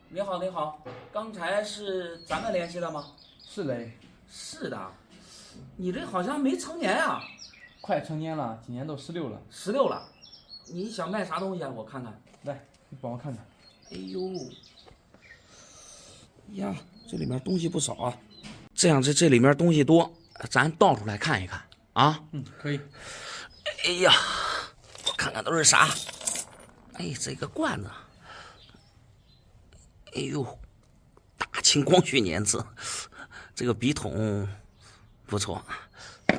你好，你好，刚才是咱们联系的吗？是嘞，是的，你这好像没成年啊，快成年了，今年都16了。16了。你想卖啥东西啊？我看看。来，你帮我看看。哎呦，呀，这里面东西不少啊。这样这里面东西多，咱倒出来看一看啊。可以。哎呀，我看看都是啥。哎，这个罐子。哎呦，大清光绪年字，这个笔筒不错。哎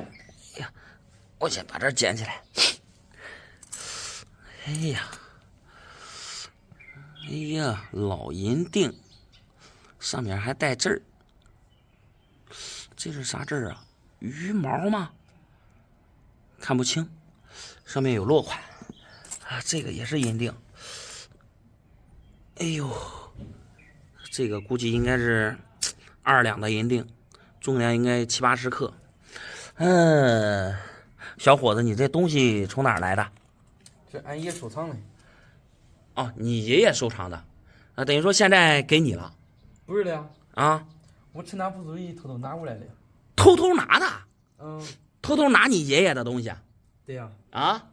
呀，我先把这捡起来。哎呀，哎呀，老银锭，上面还带字儿。这是啥字儿啊？鱼毛吗？看不清。上面有落款啊，这个也是银锭。哎呦。这个估计应该是2两的银锭，重量应该70、80克。小伙子，你这东西从哪儿来的？这俺爷收藏的。哦，你爷爷收藏的，啊，等于说现在给你了。不是的呀，啊，我趁他不注意偷偷拿过来的。偷偷拿的？偷偷拿你爷爷的东西？对呀。啊？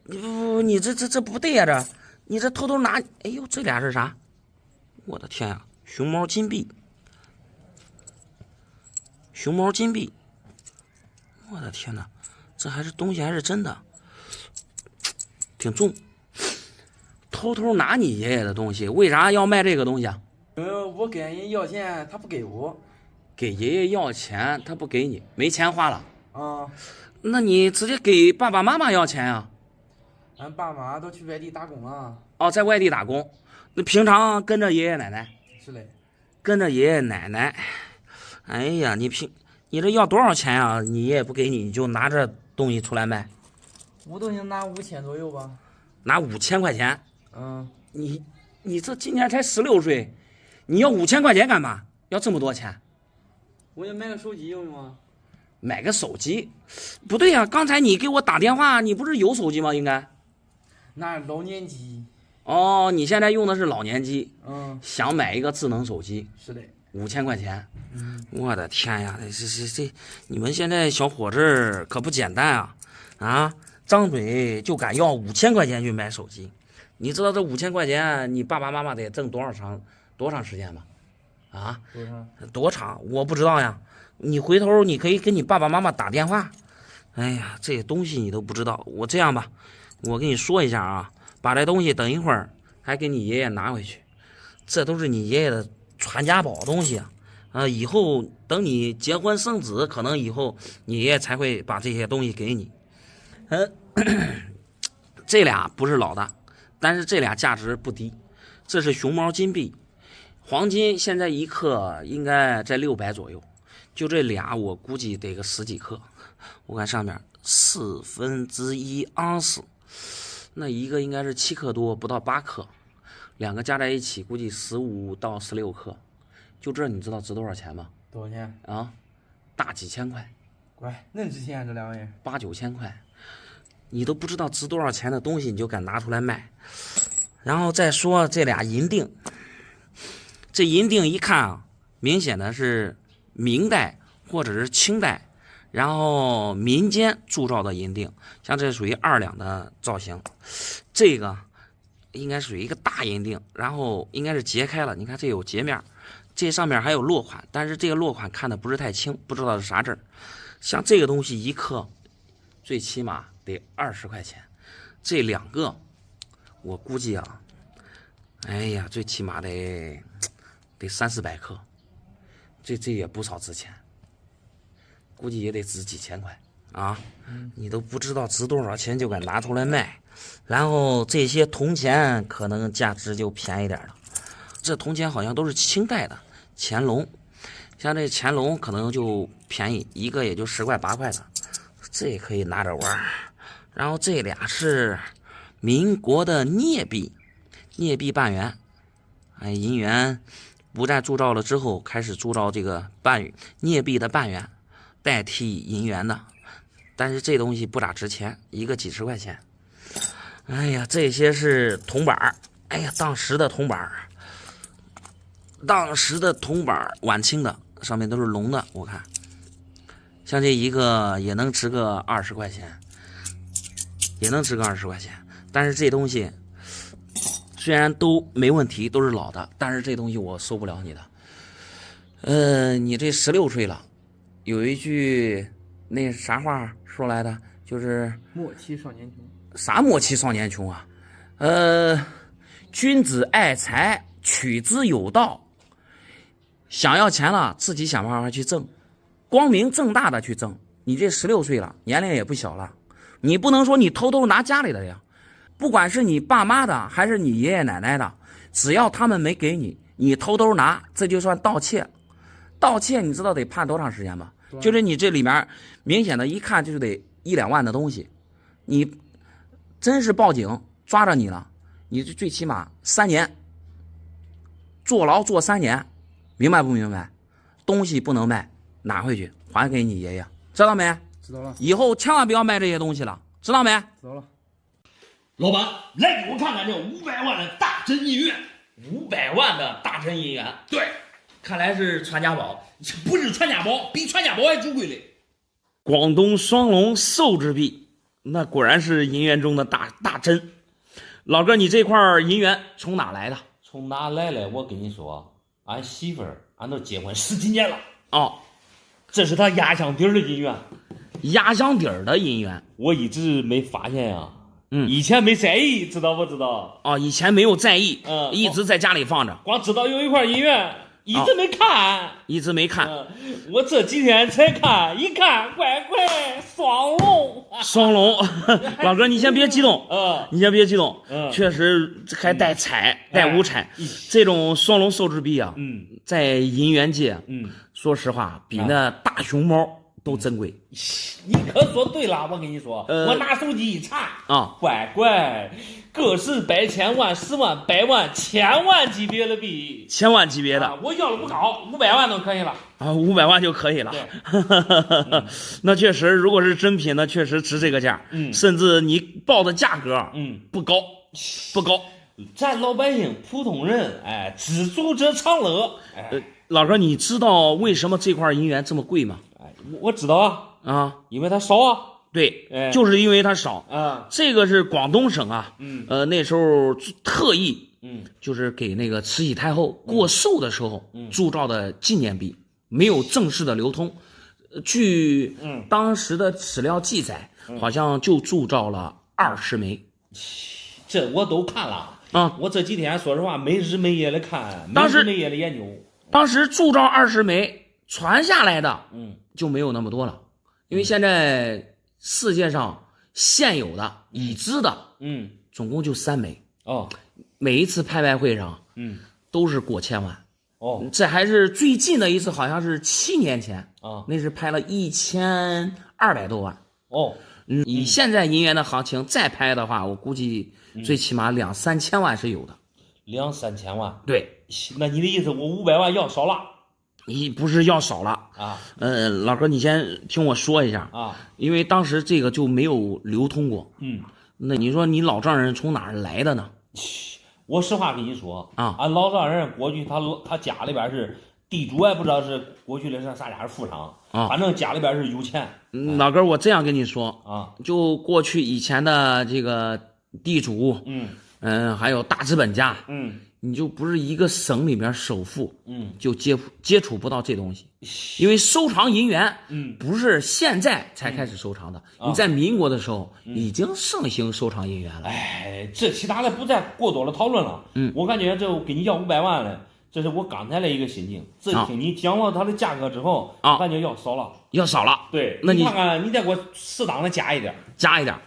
你这不对呀，这你这偷偷拿，哎呦，这俩是啥？我的天呀，熊猫金币，熊猫金币，我的天哪，这还是东西还是真的，挺重。偷偷拿你爷爷的东西，为啥要卖这个东西啊？我跟人要钱，他不给我。给爷爷要钱，他不给你，没钱花了。啊。那你直接给爸爸妈妈要钱呀？俺爸妈都去外地打工了。哦，在外地打工。那平常跟着爷爷奶奶？是嘞。跟着爷爷奶奶。哎呀，你这要多少钱啊？你爷爷不给你，你就拿着东西出来卖？我都想拿5000左右吧。拿5000块钱？你这今年才16岁，你要5000块钱干嘛？要这么多钱？我要买个手机用用啊。买个手机？不对呀，刚才你给我打电话，你不是有手机吗？应该。那老年机。哦，你现在用的是老年机。想买一个智能手机。是的。5000块钱。我的天呀，这你们现在小伙子可不简单啊！啊，张嘴就敢要5000块钱去买手机，你知道这5000块钱你爸爸妈妈得挣多长时间吗？啊？多长？我不知道呀。你回头你可以跟你爸爸妈妈打电话。哎呀，这东西你都不知道。我这样吧，我跟你说一下啊，把这东西等一会儿还给你爷爷拿回去，这都是你爷爷的传家宝东西啊。以后等你结婚生子，可能以后你爷爷才会把这些东西给你。这俩不是老的，但是这俩价值不低。这是熊猫金币，黄金现在1克应该在600左右，就这俩我估计得个10几克。我看上面1/4盎司，那一个应该是7克多，不到8克，两个加在一起估计15到16克。就这你知道值多少钱吗？多少钱啊？大几千块。乖，恁值钱这两玩意？8、9千块。你都不知道值多少钱的东西，你就敢拿出来卖。然后再说这俩银锭，这银锭一看啊，明显的是明代或者是清代，然后民间铸造的银锭，像这属于2两的造型，这个应该属于一个大银锭，然后应该是揭开了，你看这有截面，这上面还有落款，但是这个落款看的不是太清，不知道是啥字。像这个东西1克最起码得20块钱，这2个我估计啊，哎呀，最起码得300、400克，这也不少值钱，估计也得值几千块啊！你都不知道值多少钱就敢拿出来卖，然后这些铜钱可能价值就便宜点了。这铜钱好像都是清代的乾隆，像这乾隆可能就便宜，一个也就10块8块的，这也可以拿着玩。然后这俩是民国的镍币，镍币半元。银元不再铸造了之后，开始铸造这个镍币的半元，代替银元的。但是这东西不咋值钱，一个几十块钱。哎呀，这些是铜板，哎呀，当时的铜板，当时的铜板晚清的，上面都是龙的，我看，像这一个也能值个20块钱，也能值个20块钱。但是这东西虽然都没问题，都是老的，但是这东西我收不了你的。你这16岁了，有一句那啥话说来的，就是莫欺少年穷。啥莫欺少年穷啊？君子爱财，取之有道。想要钱了，自己想办法去挣，光明正大的去挣。你这16岁了，年龄也不小了，你不能说你偷偷拿家里的呀。不管是你爸妈的还是你爷爷奶奶的，只要他们没给你，你偷偷拿，这就算盗窃。盗窃你知道得判多长时间吗？就是你这里面明显的一看就是得1、2万的东西，你真是报警抓着你了，你最起码3年，坐牢坐3年，明白不明白？东西不能卖，拿回去还给你爷爷，知道没？知道了。以后千万不要卖这些东西了，知道没？知道了。老板，来给我看看这500万的大真银元。500万的大真银元，对，看来是传家宝，不是传家宝，比传家宝还珍贵嘞。广东双龙寿之币，那果然是银元中的大真。老哥，你这块银元从哪来的？从哪来的？我跟你说，俺媳妇儿，俺都结婚10几年了。哦，这是她压箱底儿的银元，压箱底儿的银元，我一直没发现呀。以前没在意，知道不知道？哦，以前没有在意，一直在家里放着，光知道有一块银元，一直没看，一直没看。我这几天才看，一看，乖，双龙，双龙，老哥，你先别激动，你先别激动，确实还带彩，带5彩，这种双龙寿之币啊，在银元界，说实话，比那大熊猫都珍贵。你可说对了，我跟你说，我拿手机一查啊，乖，个十百千万10万百万千万级别的币，千万级别的，我要的不高，500万都可以了啊，500万就可以了。那确实，如果是真品，那确实值这个价，甚至你报的价格，不高。咱老百姓普通人，知足者常乐。老哥，你知道为什么这块银元这么贵吗？我知道啊，因为它少啊。对，就是因为它少啊。这个是广东省啊，那时候特意，就是给那个慈禧太后过寿的时候铸造的纪念币，没有正式的流通。据当时的史料记载，好像就铸造了20枚。这我都看了啊！我这几天说实话没日没夜的看，没日没夜的研究。当时铸造20枚，传下来的就没有那么多了，因为现在世界上现有的已知的总共就3枚哦，每一次拍卖会上都是过千万哦，这还是最近的一次，好像是7年前啊，那是拍了1200多万哦。以现在银元的行情再拍的话，我估计最起码2、3千万是有的。2、3千万？对，那你的意思我500万要少了？你不是要少了啊？老哥，你先听我说一下啊，因为当时这个就没有流通过。那你说你老丈人从哪儿来的呢？我实话跟你说啊，俺老丈人过去他家里边是地主，也不知道是过去的是啥家是富商啊，反正家里边是有钱。老哥，我这样跟你说啊，就过去以前的这个地主，还有大资本家，你就不是一个省里边首富，就接触不到这东西，因为收藏银元，不是现在才开始收藏的，你在民国的时候已经盛行收藏银元了。这其他的不再过多的讨论了。我感觉这给你要500万了，这是我刚才的一个心情。这听你讲了它的价格之后，感觉要少了，对，那你看看，你再给我适当的加一点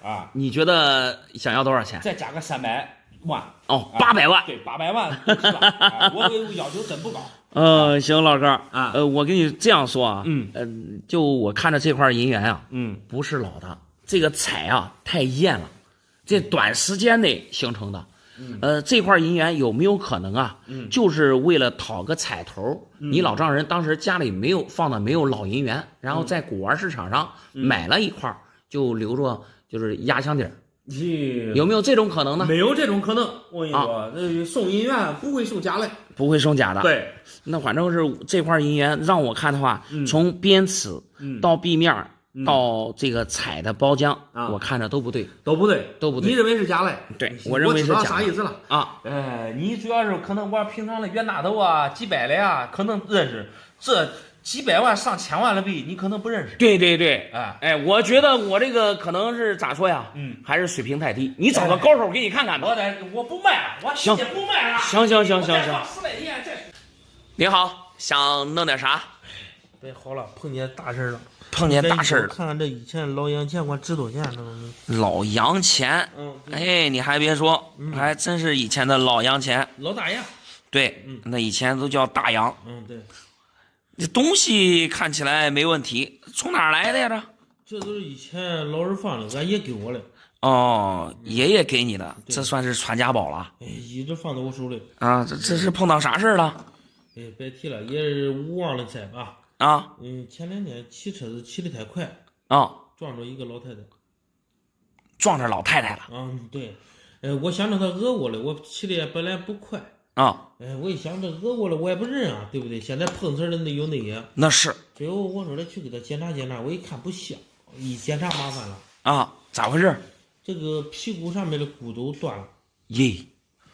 啊！你觉得想要多少钱？再加个300万哦，800万。对，800万我要求真不高。行，老哥啊，我跟你这样说啊，就我看着这块银元啊，不是老的，这个彩啊太艳了，这短时间内形成的。这块银元有没有可能啊？就是为了讨个彩头，你老丈人当时家里没有老银元，然后在古玩市场上买了一块，就留着就是压箱底儿，有没有这种可能呢？没有这种可能，我跟你说，这送银元不会送假的，不会送假的。对，那反正是这块银元让我看的话，从边齿到壁面到这个彩的包浆，我看着都不对，都不对。你认为是假的？对，我认为是假的。我知道啥意思了啊？你主要是可能玩平常的冤大头啊、几百的呀，可能认识这。几百万上千万的币，你可能不认识。对对对，我觉得我这个可能是咋说呀？还是水平太低。你找个高手给你看看吧。我不卖了，我行不卖了。行。10来天你好，想弄点啥？别好了，碰见大事了。看看这以前老洋钱，我值多钱这东西。老洋钱，你还别说，还真是以前的老洋钱。老大洋。对，那以前都叫大洋。对。这东西看起来没问题，从哪儿来的呀？这都是以前老人放的，俺爷给我的。哦，爷爷给你的，这算是传家宝了。一直放在我手里。啊，这是碰到啥事了？别提了，也是无妄的灾吧。前2天骑车子骑得太快。撞着一个老太太。撞着老太太了。对。我想着她讹我了，我骑的本来不快。我一想这讹我了，我也不认啊，对不对？现在碰瓷的那有那些，那是。最后我说的去给他检查检查，我一看不像，一检查麻烦了。咋回事？这个屁股上面的骨头断了。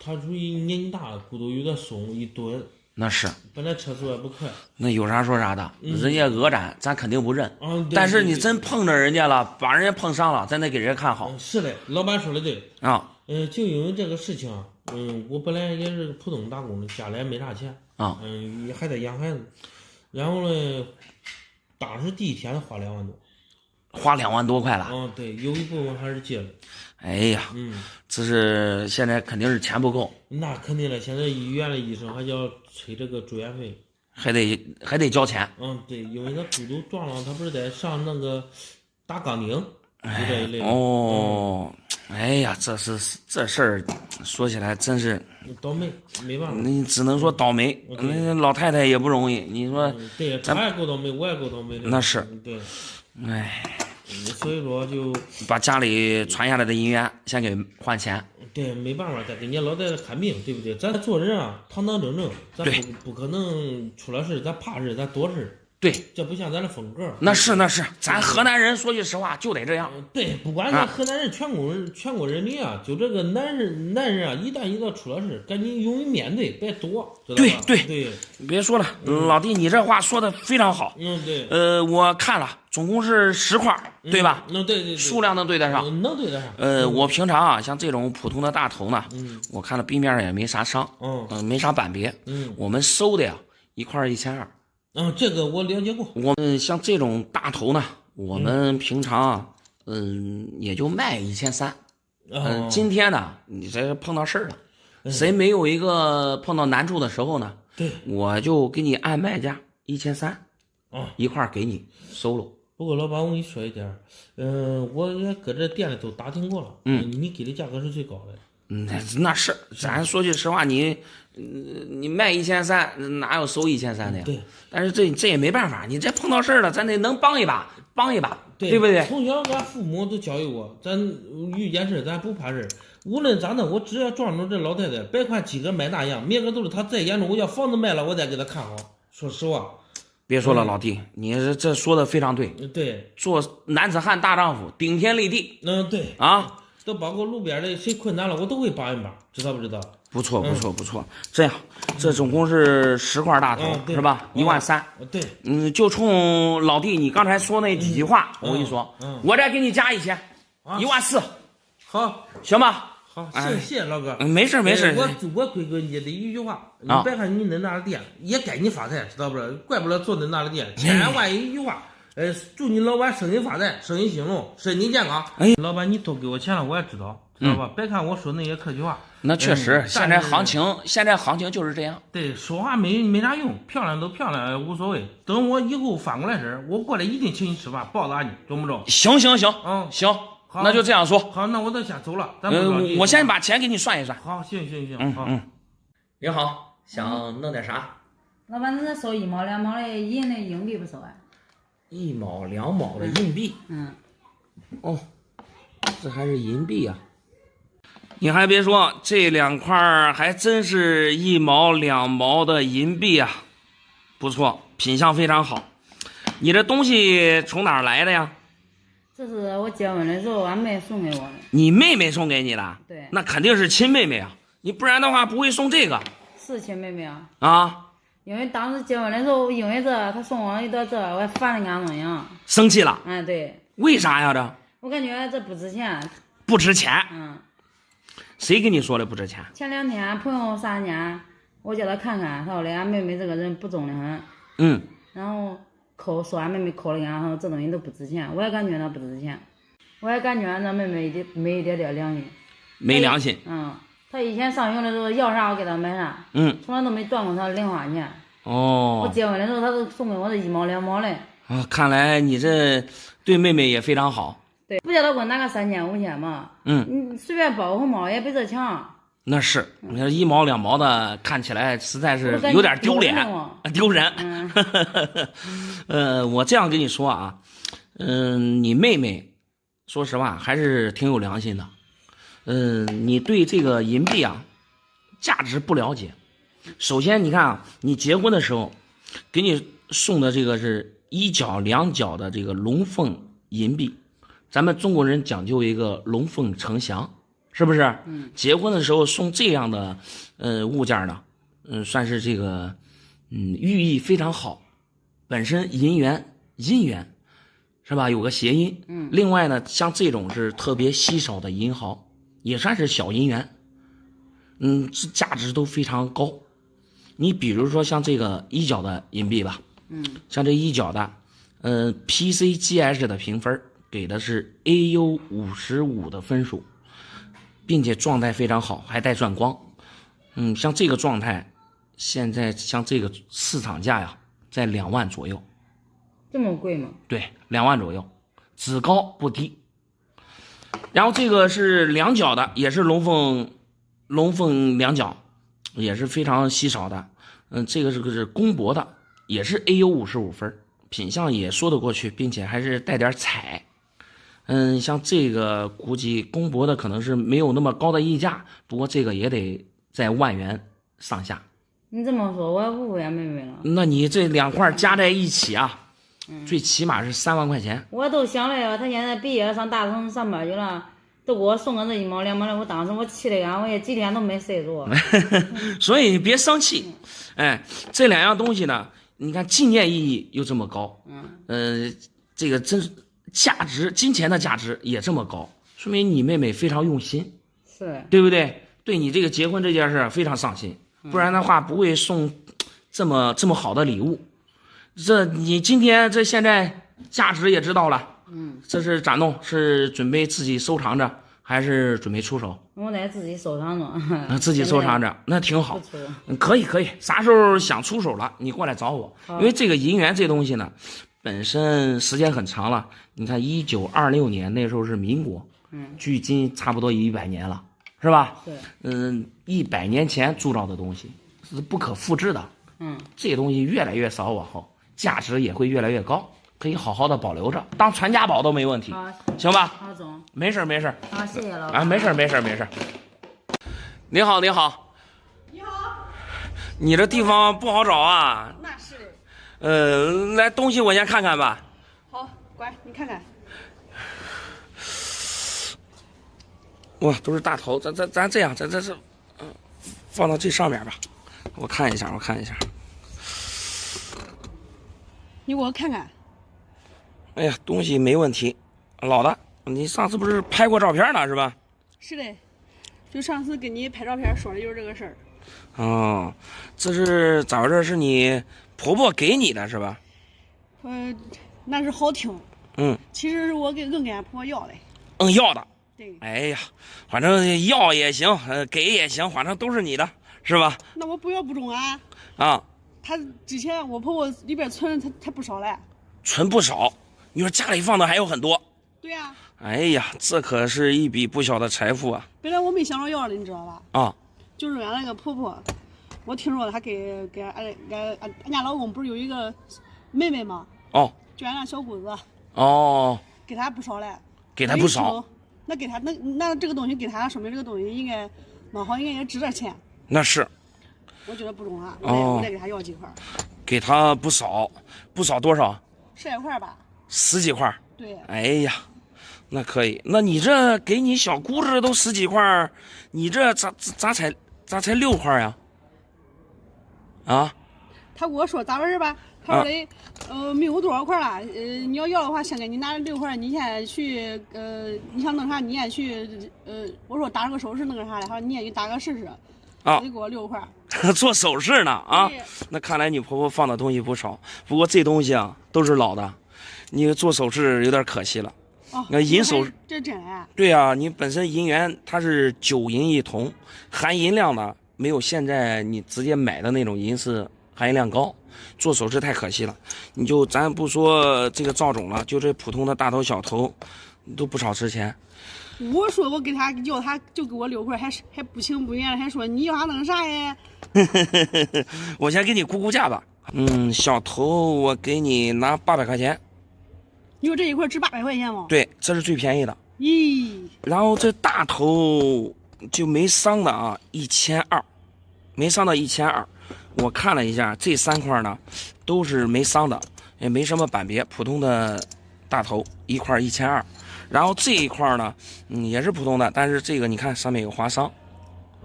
他属于年纪大了，骨头有点松，一蹲。那是。本来车速也不快。那有啥说啥的，人家讹咱肯定不认。但是你真碰着人家了，把人家碰伤了，咱得给人家看好。是的，老板说的对。就因为这个事情我本来也是普通打工的，家里也没啥钱还得养孩子，然后呢，当时第一天花2万多，花2万多块了。对，有一部分还是借的。哎呀，这是现在肯定是钱不够。那肯定的，现在医院的医生还要催这个住院费，还得交钱。对，因为他骨头撞了，他不是得上那个打钢钉。哎呀，这事儿说起来真是倒霉，没办法。你只能说倒霉，那老太太也不容易。你说，对，她也够倒霉，我也够倒霉的。那是，对，所以说就把家里传下来的银元先给换钱。对，没办法，再给人家老太太看病，对不对？咱做人啊，堂堂正正，咱不可能出了事，咱怕事，咱躲事。对，这不像咱的风格。那是，咱河南人说句实话就得这样。对，不管咱河南人、全国人民啊，就这个男人啊，一旦出了事，赶紧勇于面对，别躲，知道吧？对，别说了，老弟，你这话说的非常好。对。我看了，总共是10块，对吧？对。数量能对得上。能对得上。我平常啊，像这种普通的大头呢，我看了壁面也没啥伤，没啥斑别。我们收的呀，1块1200。这个我了解过。我们像这种大头呢，我们平常啊，也就卖1300。今天呢，你这碰到事儿了，谁没有一个碰到难处的时候呢？对，我就给你按卖价1300，一块给你收了。不过老板，我跟你说一点，我也搁这店里都打听过了，你给的价格是最高的。那是，咱说句实话，你卖1300，哪有收1300的呀？对。但是这也没办法，你这碰到事儿了，咱得能帮一把，对不对？从小俺父母都教育我，咱遇见事咱不怕事，无论咋的，我只要撞着这老太太，别看几个卖大洋，明个都是他再严重，我要房子卖了，我再给他看好。说实话。别说了，老弟，你这说的非常对。对。做男子汉大丈夫，顶天立地。对。都包括路边的谁困难了，我都会帮一帮，知道不知道？不错。这样，这总共是10块大头，是吧？13000。对。就冲老弟你刚才说那几句话，我跟你说，我再给你加1000，14000。好，行吧？好，谢谢老哥。没事。我规格你的一句话，你别看你那的店也该你发财，知道不知道？怪不了做那的店，千万一句话。祝你老板生意发财，生意兴隆，身体健康。老板，你多给我钱了，我也知道吧？别看我说那些客气话。那确实，现在行情就是这样。对，说话没啥用，漂亮都漂亮，无所谓。等我以后翻过来事，我过来一定请你吃饭，报答你，中不中？行。行，那就这样说。好，那我就先走了。我先把钱给你算一算。好，行。好。您好，想弄点啥？老板，恁这收1毛2毛的银的硬币不收啊？ 1毛2毛的硬币。这还是银币啊！你还别说，这2块还真是1毛2毛的银币啊，不错，品相非常好。你这东西从哪儿来的呀？这是我结婚的时候俺妹送给我的。你妹妹送给你的？对。那肯定是亲妹妹啊，你不然的话不会送这个。是亲妹妹啊。啊。因为当时结婚的时候，因为这她送我一朵这，我还烦得俺东西。生气了？嗯，对。为啥呀？这？我感觉这不值钱。不值钱？嗯。谁跟你说的不值钱？前2天朋友杀人家，我叫他看看，他说的俺妹妹这个人不忠的很。嗯。然后说俺妹妹抠了眼，他说这东西都不值钱，我也感觉那不值钱，我也感觉俺这妹妹没一点点良心。没良心。嗯。他以前上学的时候要啥我给他买啥，从来都没断过他零花钱。哦。我结婚的时候他都送给我这1毛2毛的。啊，看来你这对妹妹也非常好。对，不叫他给我拿个3000、5000嘛。你随便包个红包也比这强。那是，你看1毛2毛的，看起来实在是有点丢脸，丢人。我这样跟你说啊，你妹妹，说实话还是挺有良心的。你对这个银币啊，价值不了解。首先，你看啊，你结婚的时候，给你送的这个是1角2角的这个龙凤银币，咱们中国人讲究一个龙凤呈祥，是不是？结婚的时候送这样的物件呢，算是这个寓意非常好。本身银元是吧？有个谐音。另外呢，像这种是特别稀少的银毫。也算是小银元，这价值都非常高。你比如说像这个1角的银币吧，像这1角的，PCGS 的评分给的是 AU55的分数，并且状态非常好，还带钻光。像这个状态，现在像这个市场价呀，在2万左右。这么贵吗？对，2万左右，只高不低。然后这个是2角的，也是龙凤2角，也是非常稀少的。这个是公博的，也是 AU55分，品相也说得过去，并且还是带点彩。像这个估计公博的可能是没有那么高的溢价，不过这个也得在10000元上下。你这么说，我误会俺妹妹了。那你这2块加在一起啊？最起码是3万块钱。我都想了呀，他现在毕业了，上大城上班去了，都给我送个这1毛2毛的，我当时我气的呀，我也几天都没睡着。所以你别生气，这2样东西呢，你看纪念意义又这么高，这个真价值，金钱的价值也这么高，说明你妹妹非常用心，是对不对？对你这个结婚这件事非常上心，不然的话不会送这么好的礼物。这你今天这现在价值也知道了，这是咋弄？是准备自己收藏着，还是准备出手？我得自己收藏着。自己收藏着，那挺好。可以，啥时候想出手了，你过来找我。因为这个银元这东西呢，本身时间很长了。你看1926年那时候是民国，距今差不多100年了，是吧？对。100年前铸造的东西是不可复制的。这些东西越来越少，往后价值也会越来越高，可以好好的保留着，当传家宝都没问题，行吧？好，总。没事。好，谢谢老板。没事。你好。你好。你这地方不好找啊。那是的。来，东西我先看看吧。好，乖，你看看。哇，都是大头，咱这样，咱放到这上面吧。我看一下。你给我看看。哎呀，东西没问题，老的。你上次不是拍过照片呢，是吧？是的，就上次跟你拍照片说的就是这个事儿。哦，这是咋回事？是你婆婆给你的是吧？那是好听。其实是我跟俺婆婆要的。要的。对。哎呀，反正要也行，给也行，反正都是你的，是吧？那我不要不中啊。啊。她之前我婆婆里边存她不少嘞。存不少，你说家里放的还有很多。对呀。哎呀，这可是一笔不小的财富啊！本来我没想着要的，你知道吧？啊。就是俺那个婆婆，我听说她给俺家老公不是有一个妹妹吗？哦。就俺那小姑子。哦。给她不少嘞。给她不少。那给他那这个东西给他，说明这个东西应该弄好，应该也值点钱。那是，我觉得不中啊，我得给他要几块。给他不少多少？10来块吧。10几块。对。哎呀，那可以。那你这给你小姑子都10几块，你这咋才6块呀？啊？他跟我说咋回事吧？他说的，没有多少块了。你要的话，先给你拿6块，你先去，你想弄啥你也去，我说打个首饰弄个啥的，他说你也去打个试试。啊。得给我6块。做首饰呢啊？那看来你婆婆放的东西不少，不过这东西啊都是老的，你做首饰有点可惜了。哦。那银首这真的。对啊，你本身银元它是9银1铜，含银量的没有现在你直接买的那种银是含银量高。做首饰太可惜了，咱不说这个赵种了，就这普通的大头小头，都不少值钱。我说我给他要，他就给我6块，还不情不愿的，还说你要啥弄啥呀？我先给你估价吧。小头我给你拿800块钱。你说这一块值800块钱吗？对，这是最便宜的。咦。然后这大头就没伤的啊，1200，没伤的1200。我看了一下，这3块呢，都是没伤的，也没什么板别，普通的大头一块1200，然后这一块呢，也是普通的，但是这个你看上面有划伤，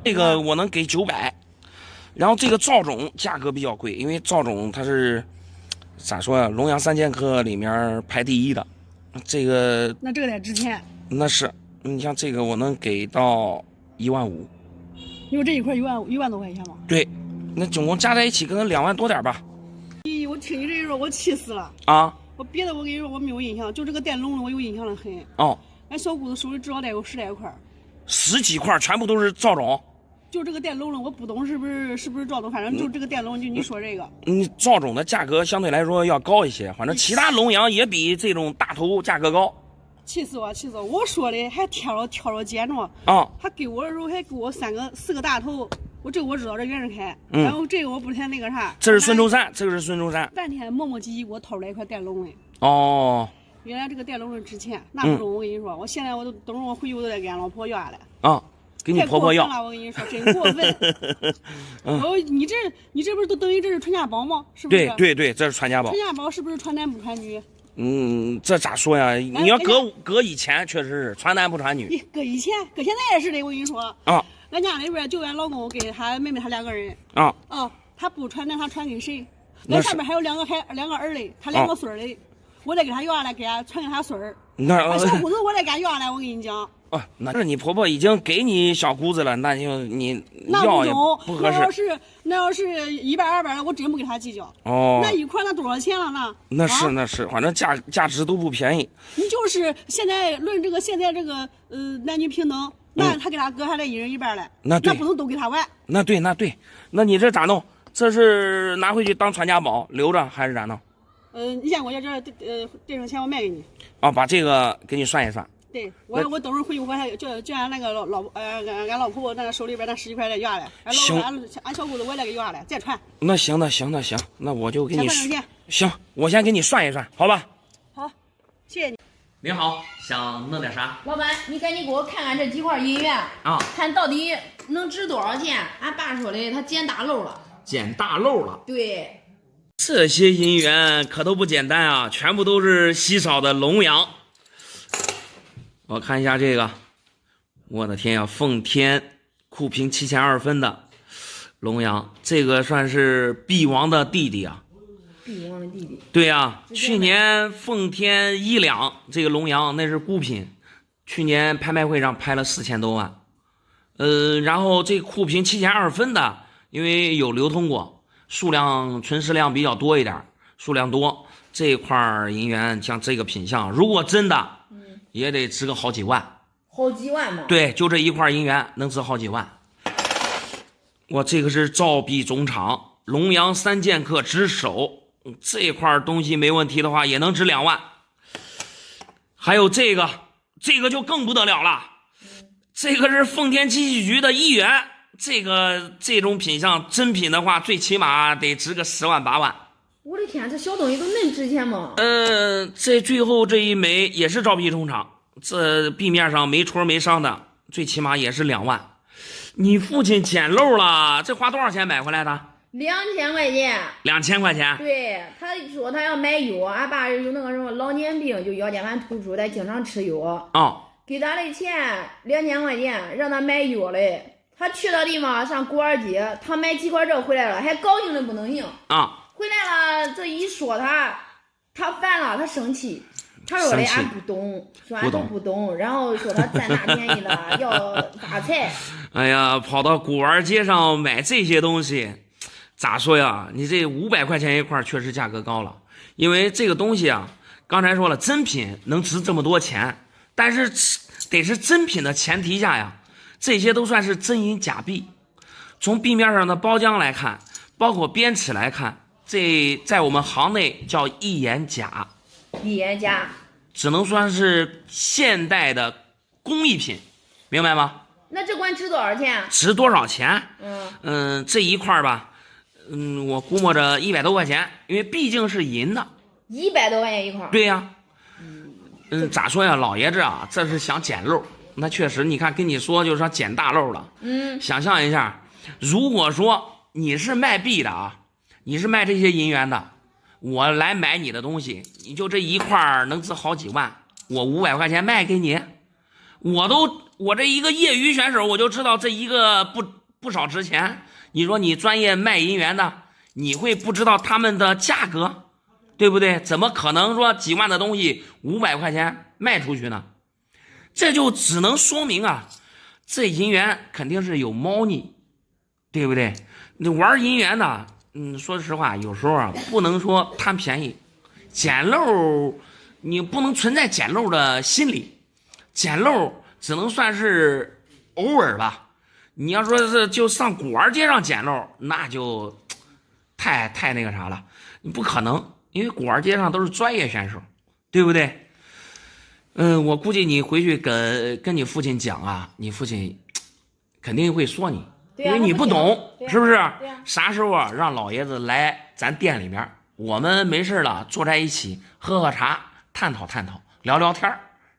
这个我能给900，然后这个赵种价格比较贵，因为赵种它是咋说呀，龙阳3剑客里面排第1的，这个那这个得值钱，那是你像这个我能给到15000，因为这一块1万多块钱嘛，对。那总共加在一起可能2万多点吧。咦，我听你这一说，我气死了啊！我别的我跟你说我没有印象，就这个电笼我有印象的很。哦。俺小姑子手里至少得有10来块。10几块全部都是赵种。就这个电笼我不懂是不是赵种，反正就这个电笼，就你说这个。赵种的价格相对来说要高一些，反正其他龙阳也比这种大头价格高。气死我！气死我！我说的还挑着拣着。啊。他给我的时候还给我4个大头。我这个我知道这袁世凯，然后这个我不太那个啥。这是孙中山，这个是孙中山。半天磨磨唧唧给我掏出来一块电笼的。哦。原来这个电笼是值钱，那不中。我跟你说，我现在等着我回去我都得给俺老婆要下来。啊，给你婆婆要。太过分了，我跟你说，真过分。你这不是都等于这是传家宝吗？是不是？对，这是传家宝。传家宝是不是传男不传女？这咋说呀？你要搁以前确实是传男不传女。搁以前，搁现在也是的。我跟你说。啊。俺家那边就俺老公给他妹妹他2个人。啊。他不传男，他传给谁？那下面还有2个儿嘞，他2个孙儿嘞，我得给他要下来，给他传给他孙儿。那小姑子我得给他要下来，我跟你讲。那是你婆婆已经给你小姑子了，那就你要也不合适。那要是100、200的，我真不给他计较。哦。那一块那多少钱了呢？那是，反正价值都不便宜。你就是现在论现在这个男女平等，那他给他割下来1人1半来，那不能都给他完。那对，那你这咋弄？这是拿回去当传家宝留着还是咋弄？你先我这兑上钱我卖给你。把这个给你算一算。对，我等会儿回去我还叫俺那个俺老婆那手里边那10几块再要下来，俺小姑子我再给要下来再传。那行，那我就给你行，我先给你算一算，好吧？好，谢谢你。您好，想弄点啥？老板，你赶紧给我看看这几块银元啊，看到底能值多少钱？俺爸说的，他捡大漏了。捡大漏了？对。这些银元可都不简单啊，全部都是稀少的龙阳。我看一下这个，我的天呀，奉天库平7200分的龙阳，这个算是帝王的弟弟啊。帝王的弟弟。对呀，去年奉天1两这个龙阳那是孤品，去年拍卖会上拍了4000多万。然后这库平7200分的，因为有流通过，存世量比较多一点，数量多，这块银元像这个品相，如果真的。也得值个好几万，好几万吗？对，就这一块银元能值好几万。我这个是照壁总场，龙阳3剑客之首，这块东西没问题的话也能值2万。还有这个就更不得了了，这个是奉天七喜局的1元，这种品相真品的话，最起码得值个10万8万。我的天，这小东西都能值钱吗？这最后这一枚也是照壁中场，这地面上没戳没伤的，最起码也是2万。你父亲捡漏了，这花多少钱买回来的？2000块钱。2000块钱？对，他说他要买药，俺爸有那个什么老年病，就腰间盘突出，他经常吃药。哦。给他的钱2000块钱，让他买药嘞。他去的地方上古玩街，他买几块这回来了，还高兴的不能行。啊。回来了，这一说他烦了，他生气。他说的俺不懂，说俺都不懂，然后说他占大便宜了，要发财。哎呀，跑到古玩街上买这些东西，咋说呀？你这500块钱一块确实价格高了，因为这个东西啊，刚才说了，真品能值这么多钱，但是得是真品的前提下呀，这些都算是真银假币。从币面上的包浆来看，包括边尺来看，这在我们行内叫一眼假。一眼假只能算是现代的工艺品，明白吗？那这管值多少钱？值多少钱？这一块吧，我估摸着100多块钱，因为毕竟是银的。100多块钱一块？对呀。咋说呀，老爷子啊，这是想捡漏。那确实，你看跟你说就是说捡大漏了。想象一下，如果说你是卖币的啊，你是卖这些银元的。我来买你的东西，你就这一块能值好几万，我500块钱卖给你，我这一个业余选手，我就知道这一个不少值钱。你说你专业卖银元的，你会不知道他们的价格，对不对？怎么可能说几万的东西500块钱卖出去呢？这就只能说明啊，这银元肯定是有猫腻，对不对？你玩银元的。说实话，有时候啊，不能说贪便宜，捡漏，你不能存在捡漏的心理，捡漏只能算是偶尔吧。你要说是就上古玩街上捡漏，那就太那个啥了，你不可能，因为古玩街上都是专业选手，对不对？我估计你回去跟你父亲讲啊，你父亲肯定会说你。因为你不懂，是不是？啥时候啊，让老爷子来咱店里面，我们没事了，坐在一起喝喝茶，探讨探讨，聊聊天，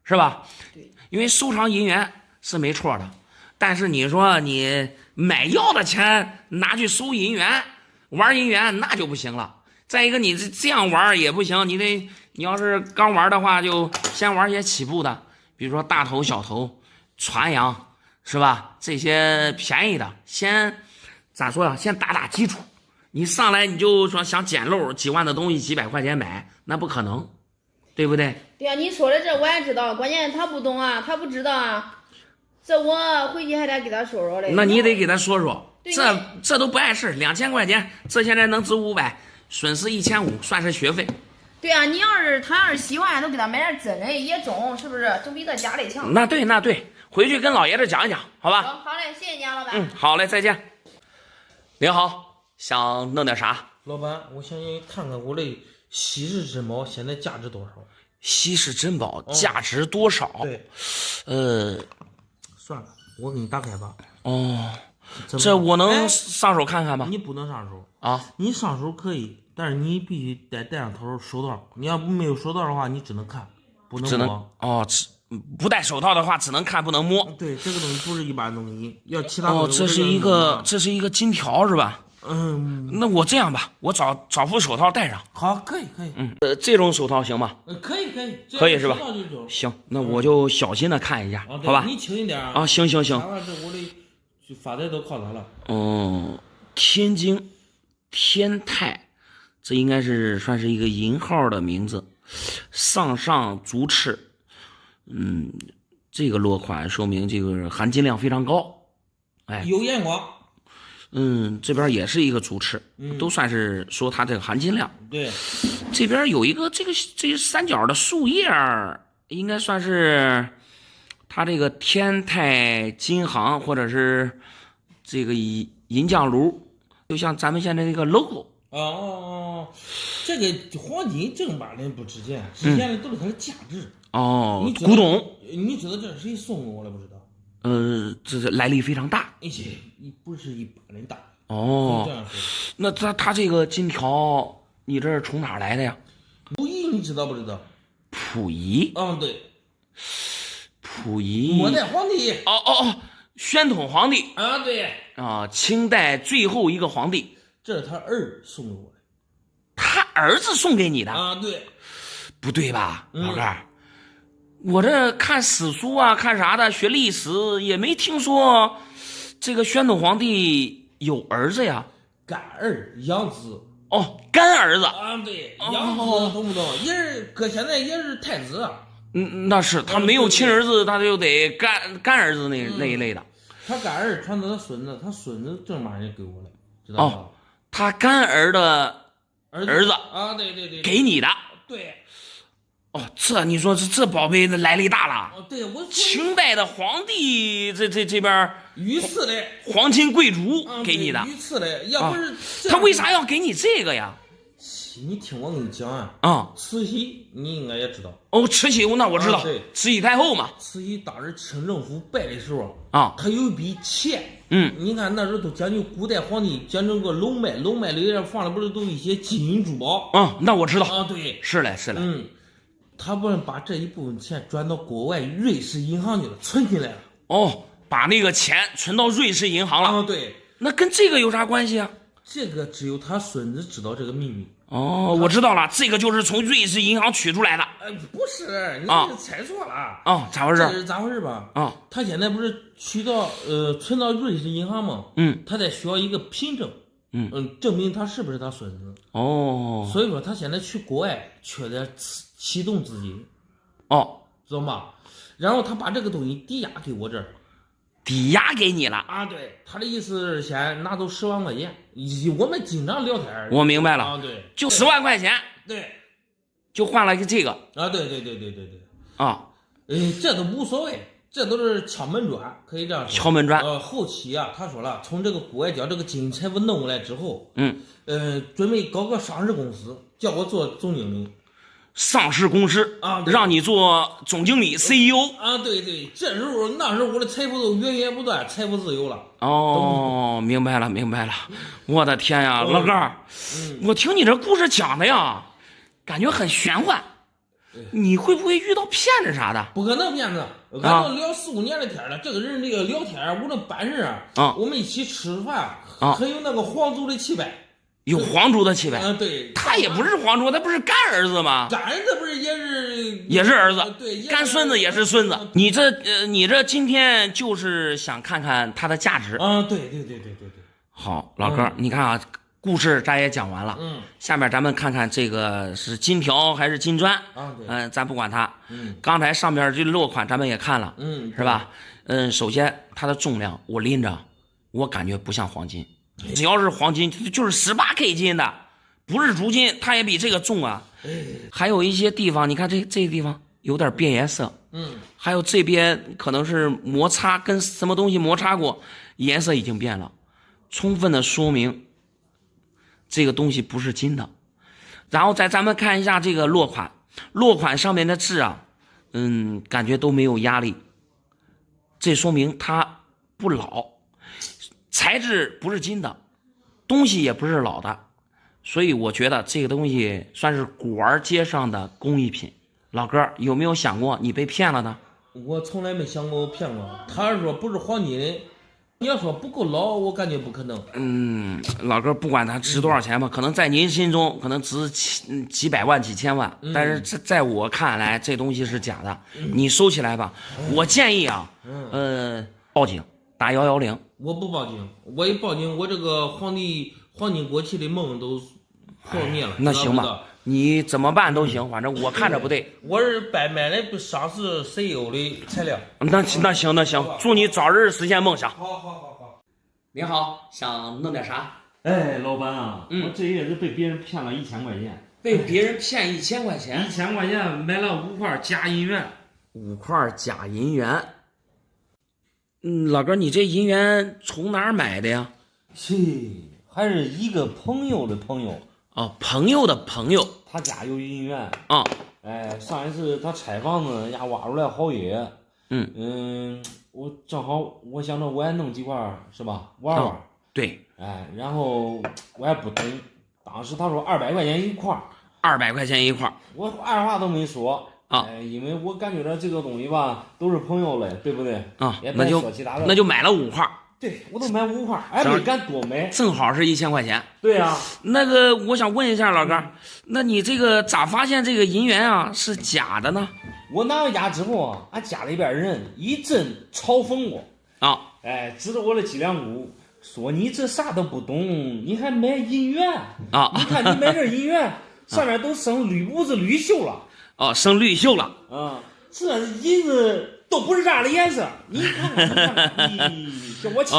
是吧？对。因为收藏银元是没错的，但是你说你买药的钱拿去收银元、玩银元，那就不行了。再一个，你这样玩也不行，你要是刚玩的话，就先玩些起步的，比如说大头、小头、传阳。是吧？这些便宜的，先咋说呀？先打基础。你上来你就说想捡漏几万的东西，几百块钱买，那不可能，对不对？对呀，你说的这我也知道，关键他不懂啊，他不知道啊。这我回去还得给他说说嘞。那你得给他说说，这都不碍事，2000块钱，这现在能值500，损失1500，算是学费。对啊，他要是喜欢，都给他买点真的也中，是不是？总比在家里强。那对。回去跟老爷子讲一讲，好吧？好嘞，谢谢你啊，老板。好嘞，再见。您好，想弄点啥？老板，我想看看我的稀世珍宝现在价值多少？稀世珍宝价值多少？对，算了，我给你打开吧。这我能上手看看吗？你不能上手啊！你上手可以，但是你必须得戴上手套。你要没有手套的话，你只能看，不能摸。不戴手套的话，只能看不能摸。对，这个东西不是一般东西，要其他东西。这是一个金条是吧？那我这样吧，我找副手套戴上。好，可以。这种手套行吗？可以是吧？行，那我就小心的看一下，好吧？你轻一点啊。行。我的发财都靠它了。天津天泰，这应该算是一个银号的名字，上足赤。这个落款说明这个含金量非常高，有眼光。这边也是一个主翅，都算是说它这个含金量。对，这边有一个这三角的树叶，应该算是它这个天泰金行或者是这个银匠炉，就像咱们现在这个 logo。这个黄金正版的不值钱，值钱的都是它的价值。古董，你知道这是谁送的我了不知道？这是来历非常大，不是一般的大。这样说，那他这个金条，你这是从哪来的呀？溥仪，你知道不知道？溥仪？对。溥仪，末代皇帝。宣统皇帝啊，对啊，清代最后一个皇帝。这是他儿送给我的。他儿子送给你的啊？对。不对吧，老哥？我这看史书啊，看啥的，学历史也没听说这个宣统皇帝有儿子呀。干儿养子。干儿子啊，对，养子懂不懂？也是搁现在也是太子啊。那是他没有亲儿子，他就得干儿子那一类的。他干儿传到他孙子，他孙子正马也给我了，知道吧？他干儿的儿子啊，对，给你的。对。这你说这宝贝的来历大了。对，我清代的皇帝这边御赐的皇亲贵族给你的。御赐的，要不是他为啥要给你这个呀？你听我跟你讲慈禧你应该也知道。慈禧那我知道，慈禧太后嘛。慈禧当时清政府败的时候他有一笔钱。你看那时候都讲究古代皇帝讲究个龙脉里边放的不是都一些金银珠宝。那我知道。对，是嘞。他不是把这一部分钱转到国外瑞士银行去了，存进来了。把那个钱存到瑞士银行了。对。那跟这个有啥关系啊？这个只有他孙子知道这个秘密。我知道了，这个就是从瑞士银行取出来的。不是，你猜错了。咋回事？这是咋回事吧？他现在不是取到存到瑞士银行吗？他得需要一个凭证。证明他是不是他孙子。所以说他现在去国外缺点启动资金。知道吗？然后他把这个东西抵押给我这儿。抵押给你了对，他的意思是先拿走10万块钱。我们经常聊天。我明白了。对，就10万块钱。对，就换了这个。对。这都无所谓，这都是敲门砖，可以这样说。敲门砖。后期他说了，从这个国外将这个金银财富弄过来之后，准备搞个上市公司，叫我做总经理。上市公司让你做总经理 CEO。对，那时候我的财富都源源不断，财富自由了。明白了。我的天呀，老哥，我听你这故事讲的呀，感觉很玄幻。你会不会遇到骗子啥的？不可能骗子，俺都聊4、5年的天了。这个人这个聊天，无论办事我们一起吃饭很有那个皇族的气派。有皇族的气派。对，他也不是皇族，他不是干儿子吗？干儿子不是也是儿子。对，干孙子也是孙子。你这今天就是想看看他的价值。对。好，老哥，你看啊，故事咱也讲完了。下面咱们看看这个是金条还是金砖。咱不管它。刚才上面这落款咱们也看了。是吧？首先它的重量我拎着，我感觉不像黄金。只要是黄金就是18K 金的，不是足金，它也比这个重啊。还有一些地方，你看这地方有点变颜色。还有这边可能是摩擦，跟什么东西摩擦过，颜色已经变了，充分的说明这个东西不是金的。然后咱们看一下这个落款上面的字啊，感觉都没有压力，这说明它不老。材质不是金的，东西也不是老的，所以我觉得这个东西算是古玩街上的工艺品。老哥，有没有想过你被骗了呢？我从来没想过我骗过。他是说不是黄金的，你要说不够老，我感觉不可能。老哥，不管它值多少钱吧，可能在您心中可能值几百万、几千万，但是在我看来，这东西是假的。你收起来吧。我建议啊，报警，打110。我不报警，我一报警，我这个黄金国旗的梦都破灭了。那行吧，你怎么办都行，反正我看着不对。我是买的上市 CEO 的材料。那行，祝你早日实现梦想。好。您好，想弄点啥？老板啊，我这月是被别人骗了1000块钱。被别人骗1000块钱？1000块钱买了5块假银元。5块假银元。老哥，你这银元从哪儿买的呀？还是一个朋友的朋友。朋友的朋友，他家有银元。上一次他拆房子呀，挖出来好野。我正好我想着我也弄几块是吧，玩玩。对。然后我也不懂，当时他说200块钱一块。200块钱一块，我二话都没说。啊。因为我感觉到这个东西吧，都是朋友嘞，对不对？啊，也那就买了5块。对，我都买5块，还没敢多买，正好是1000块钱。对呀、那个我想问一下老哥，那你这个咋发现这个银元啊是假的呢？我拿回家之后啊，俺家里边人一阵嘲讽我啊，指着我的脊梁骨说你这啥都不懂，你还买银元啊？你看你买这银元上面都生绿污子绿锈了，哦，生绿锈了啊，这银子都不是这样的颜色，你看，叫我气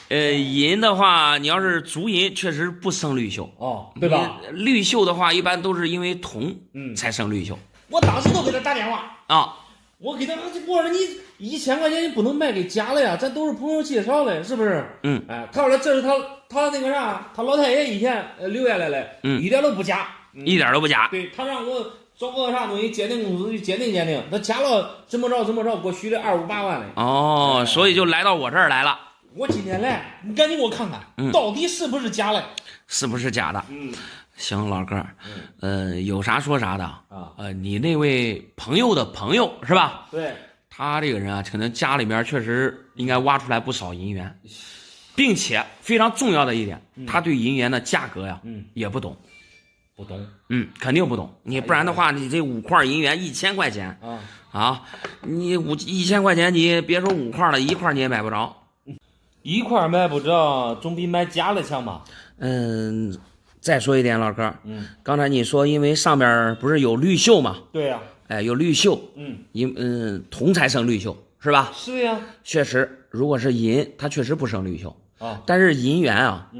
的。银的话，你要是足银，确实不生绿锈哦，对吧？绿锈的话，一般都是因为铜才生绿锈。我当时都给他打电话啊，我给他我说你1000块钱你不能卖给假的呀，咱都是朋友介绍的，是不是？他说这是他那个啥，他老太爷以前留下来的，一点都不假，一点都不假。对，他让我找个啥东西鉴定公司去鉴定，他假了怎么着给我续了258万嘞。哦，所以就来到我这儿来了。我今天来，你赶紧给我看看，到底是不是假的？是不是假的？行，老哥，有啥说啥的啊。你那位朋友的朋友是吧？对，他这个人啊，可能家里面确实应该挖出来不少银元，并且非常重要的一点，他对银元的价格呀，也不懂。不懂，肯定不懂。你不然的话，你这5块银元1000块钱啊，你1000块钱，你别说5块了，1块你也买不着。1块买不着，总比买假的强吧？再说一点，老哥，刚才你说因为上面不是有绿锈吗？对呀，有绿锈，铜才生绿锈是吧？是呀，确实，如果是银，它确实不生绿锈啊。但是银元啊，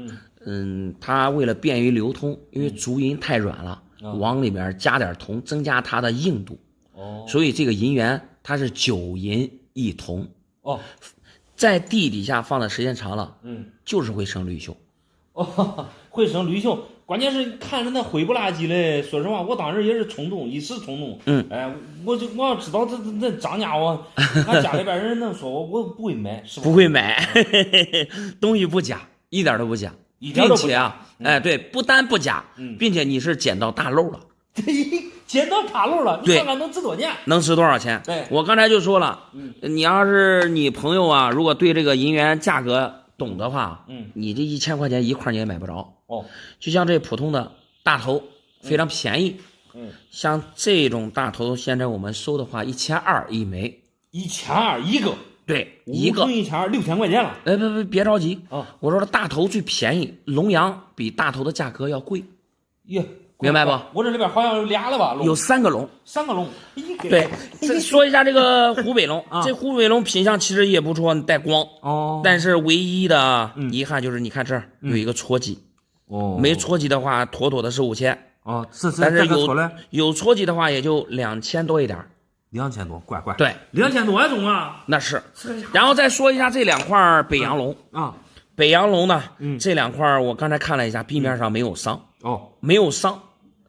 它为了便于流通，因为足银太软了，往里面加点铜，增加它的硬度。所以这个银元它是9银1铜。在地底下放的时间长了，就是会生绿锈。会生绿锈。关键是看着那灰不拉几的，说实话，我当时也是冲动，一时冲动。我要知道这张家伙，俺家里边人能说我不会买，是吧？不会买，东西不假，一点都不假，并且啊，对，不单不假，并且你是捡到大漏了。捡到大漏了，你看看能值多少钱？能值多少钱？对，我刚才就说了，你要是你朋友啊，如果对这个银元价格懂的话，你这1000块钱1块你也买不着。就像这普通的大头非常便宜，像这种大头现在我们收的话，1200一枚，1200一个，对，一个1200，6000块钱了。别着急我说的大头最便宜，龙阳比大头的价格要贵，明白不？我这里边好像有俩了吧？有3个龙，3个龙。对，说一下这个湖北龙，这湖北龙品相其实也不错，带光但是唯一的遗憾就是你看这儿有一个戳脊，没戳脊的话，妥妥的是5000但是有戳脊的话，也就2000多一点，2000多，乖，对，2000多还中啊，那是。然后再说一下这2块北洋龙北洋龙呢，这2块我刚才看了一下，壁面上没有伤没有伤。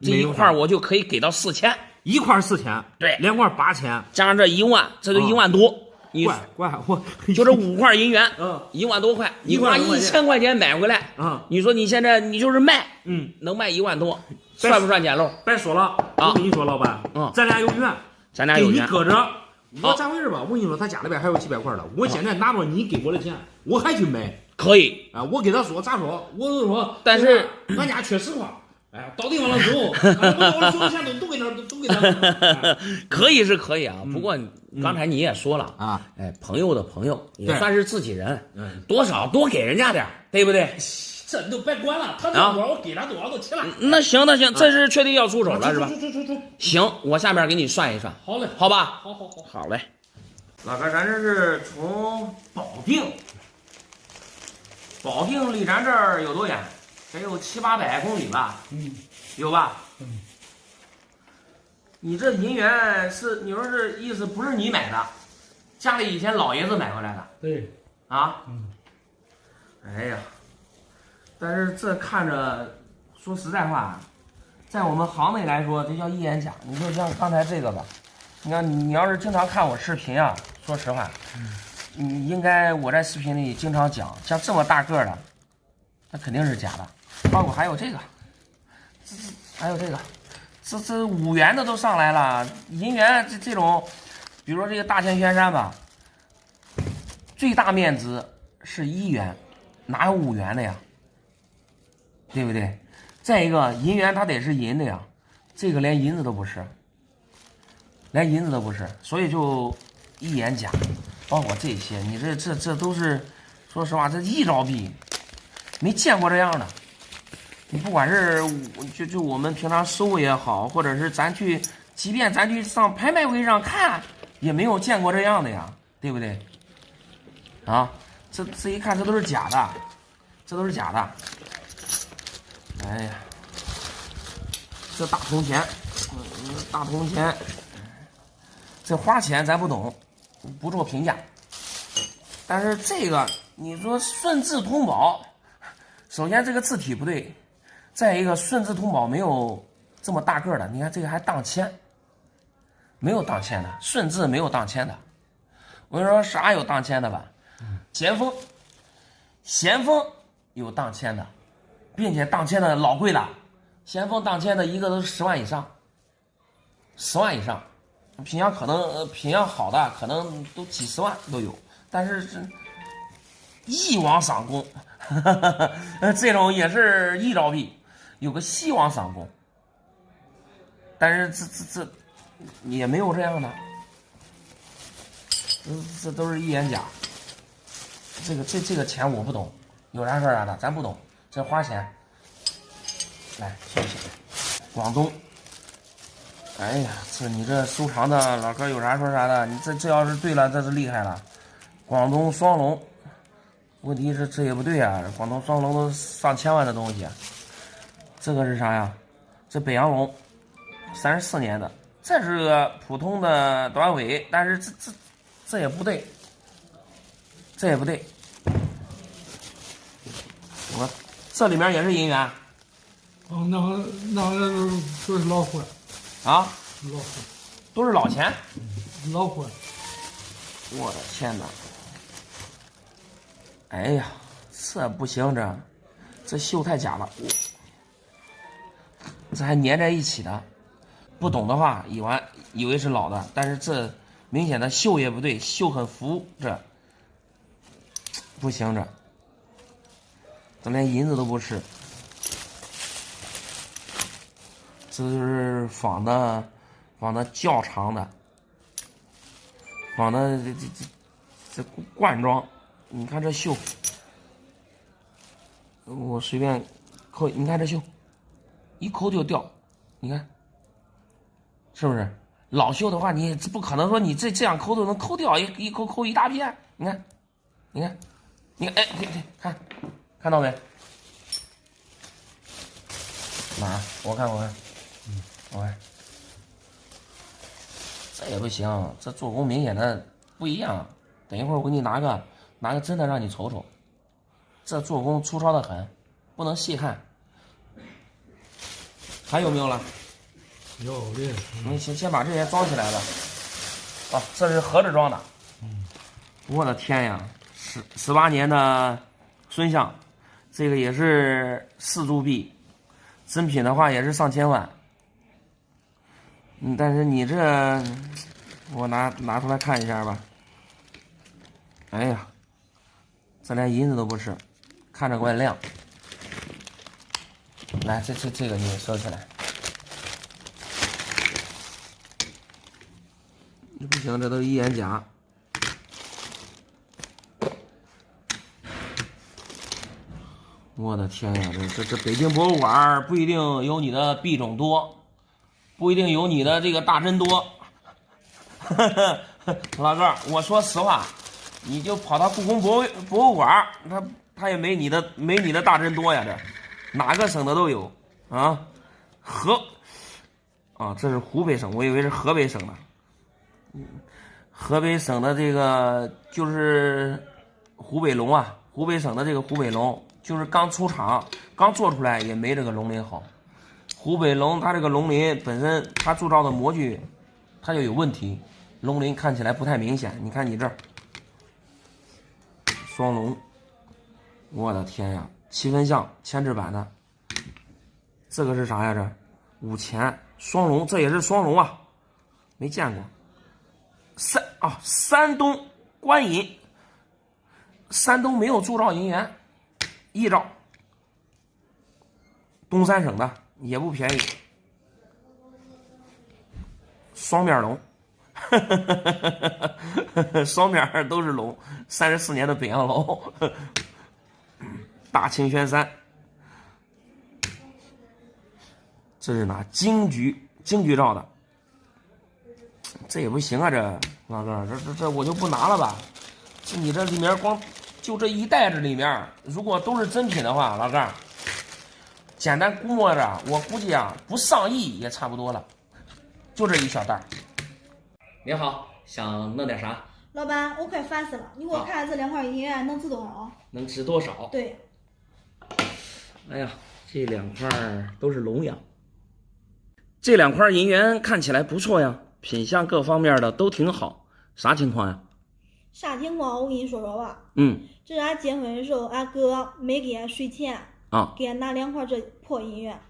这一块我就可以给到4000，一块4000，对，2块8000，加上这1万，这就1万多。你乖，我就这5块银元，1万多块，你花1000块钱买回来，你说你现在你就是卖，能卖1万多，算不算捡漏？别说了，我跟你说，老板，咱俩有缘，给你搁着。我咋回事吧？我跟你说，他家里边还有几百块的，我现在拿着你给我的钱，我还去买，可以啊。我给他说咋说？我就说，但是俺家缺10块。到地方了之后，我所有钱都给他，可以是可以啊。不过刚才你也说了朋友的朋友也算是自己人，多少多给人家点，对不对？这你都别管了，他多少我给他多少都齐了。那行，这是确定要出手了是吧？出。行，我下面给你算一算。好嘞，好吧？好嘞。老哥，咱这是从保定离咱这儿有多远？得有700-800公里吧，有吧？你这银元是你说是意思不是你买的，家里以前老爷子买回来的？对。哎呀，但是这看着，说实在话，在我们行内来说，这叫一眼假。你就像刚才这个吧，你看你要是经常看我视频啊，说实话，你应该我在视频里经常讲，像这么大个的，那肯定是假的。包括还有这个，这5元的都上来了，银元这种，比如说这个大千玄山吧，最大面值是1元，哪有5元的呀？对不对？再一个，银元它得是银的呀，这个连银子都不是，连银子都不是，所以就一眼假。包括这些，你这都是，说实话，这一招币，没见过这样的。你不管是就我们平常收也好，或者是即便咱去上拍卖会上看，也没有见过这样的呀，对不对？啊，这一看这都是假的，这都是假的。哎呀，这大铜钱，大铜钱，这花钱咱不懂，不做评价。但是这个你说顺治通宝，首先这个字体不对。再一个，顺治通宝没有这么大个的，你看这个还当签，没有当签的，顺治没有当签的。我跟你说啥有当签的吧？咸丰有当签的，并且当签的老贵了，咸丰当签的一个都是10万以上，10万以上，品相品相好的可能都几十万都有，但是一王赏功，这种也是一招币。有个西王赏功，但是这也没有这样的，这都是一眼假。这个钱我不懂，有啥说啥的，咱不懂，这花钱。来，谢谢。广东，哎呀，你这收藏的老哥有啥说啥的，你这要是对了，这是厉害了。广东双龙，问题是这也不对啊，广东双龙都上千万的东西。这个是啥呀？这北洋龙，34年的，这是个普通的短尾，但是这也不对，这也不对。我这里面也是银元。哦，那都是老货啊，老货都是老钱。老货。我的天哪！哎呀，这不行，这绣太假了。这还粘在一起的，不懂的话以为是老的，但是这明显的绣也不对，绣很浮，这不行，这连银子都不是，这就是仿的较长的，仿的这罐装，你看这绣，我随便扣，你看这绣。一抠就掉，你看，是不是？老绣的话，你不可能说你这样抠都能抠掉，一抠一大片。你看，哎，看到没？哪儿？我看，我看，这也不行，这做工明显的不一样。等一会儿我给你拿个真的让你瞅瞅，这做工粗糙的很，不能细看。还有没有了？有的。你先把这些装起来了。啊，这是盒子装的。我的天呀！18年的孙相，这个也是4铢币，真品的话也是上千万。但是你这，我拿出来看一下吧。哎呀，这连银子都不是，看着怪亮。来，这个你也收起来。不行，这都是一眼假。我的天呀，这北京博物馆不一定有你的币种多，不一定有你的这个大针多。老哥，我说实话，你就跑到故宫博物馆，他也没你的大针多呀，这。哪个省的都有啊？这是湖北省，我以为是河北省的。河北省的这个就是湖北龙啊，湖北省的这个湖北龙就是刚出厂，刚做出来也没这个龙鳞好。湖北龙它这个龙鳞本身它铸造的模具它就有问题，龙鳞看起来不太明显。你看你这儿双龙，我的天呀！7分像铅制版的，这个是啥呀？这5钱双龙，这也是双龙啊，没见过。山东官银，山东没有铸造银元，一兆，东三省的也不便宜。双面龙，双面都是龙，34年的北洋龙，大清轩3，这是哪？京剧照的，这也不行啊，这老哥，这我就不拿了吧。你这里面光就这一袋子里面，如果都是真品的话，老哥，简单估摸着，我估计啊，不上亿也差不多了。就这一小袋。您好，想弄点啥？老板，我快烦死了，你给我看看这2块银元能值多少？能值多少？对。哎呀，这2块都是龙阳。这2块银元看起来不错呀，品相各方面的都挺好。啥情况呀？啥情况？我跟你说说吧。这是俺结婚的时候，俺哥没给俺水钱啊，给俺拿2块这破银元。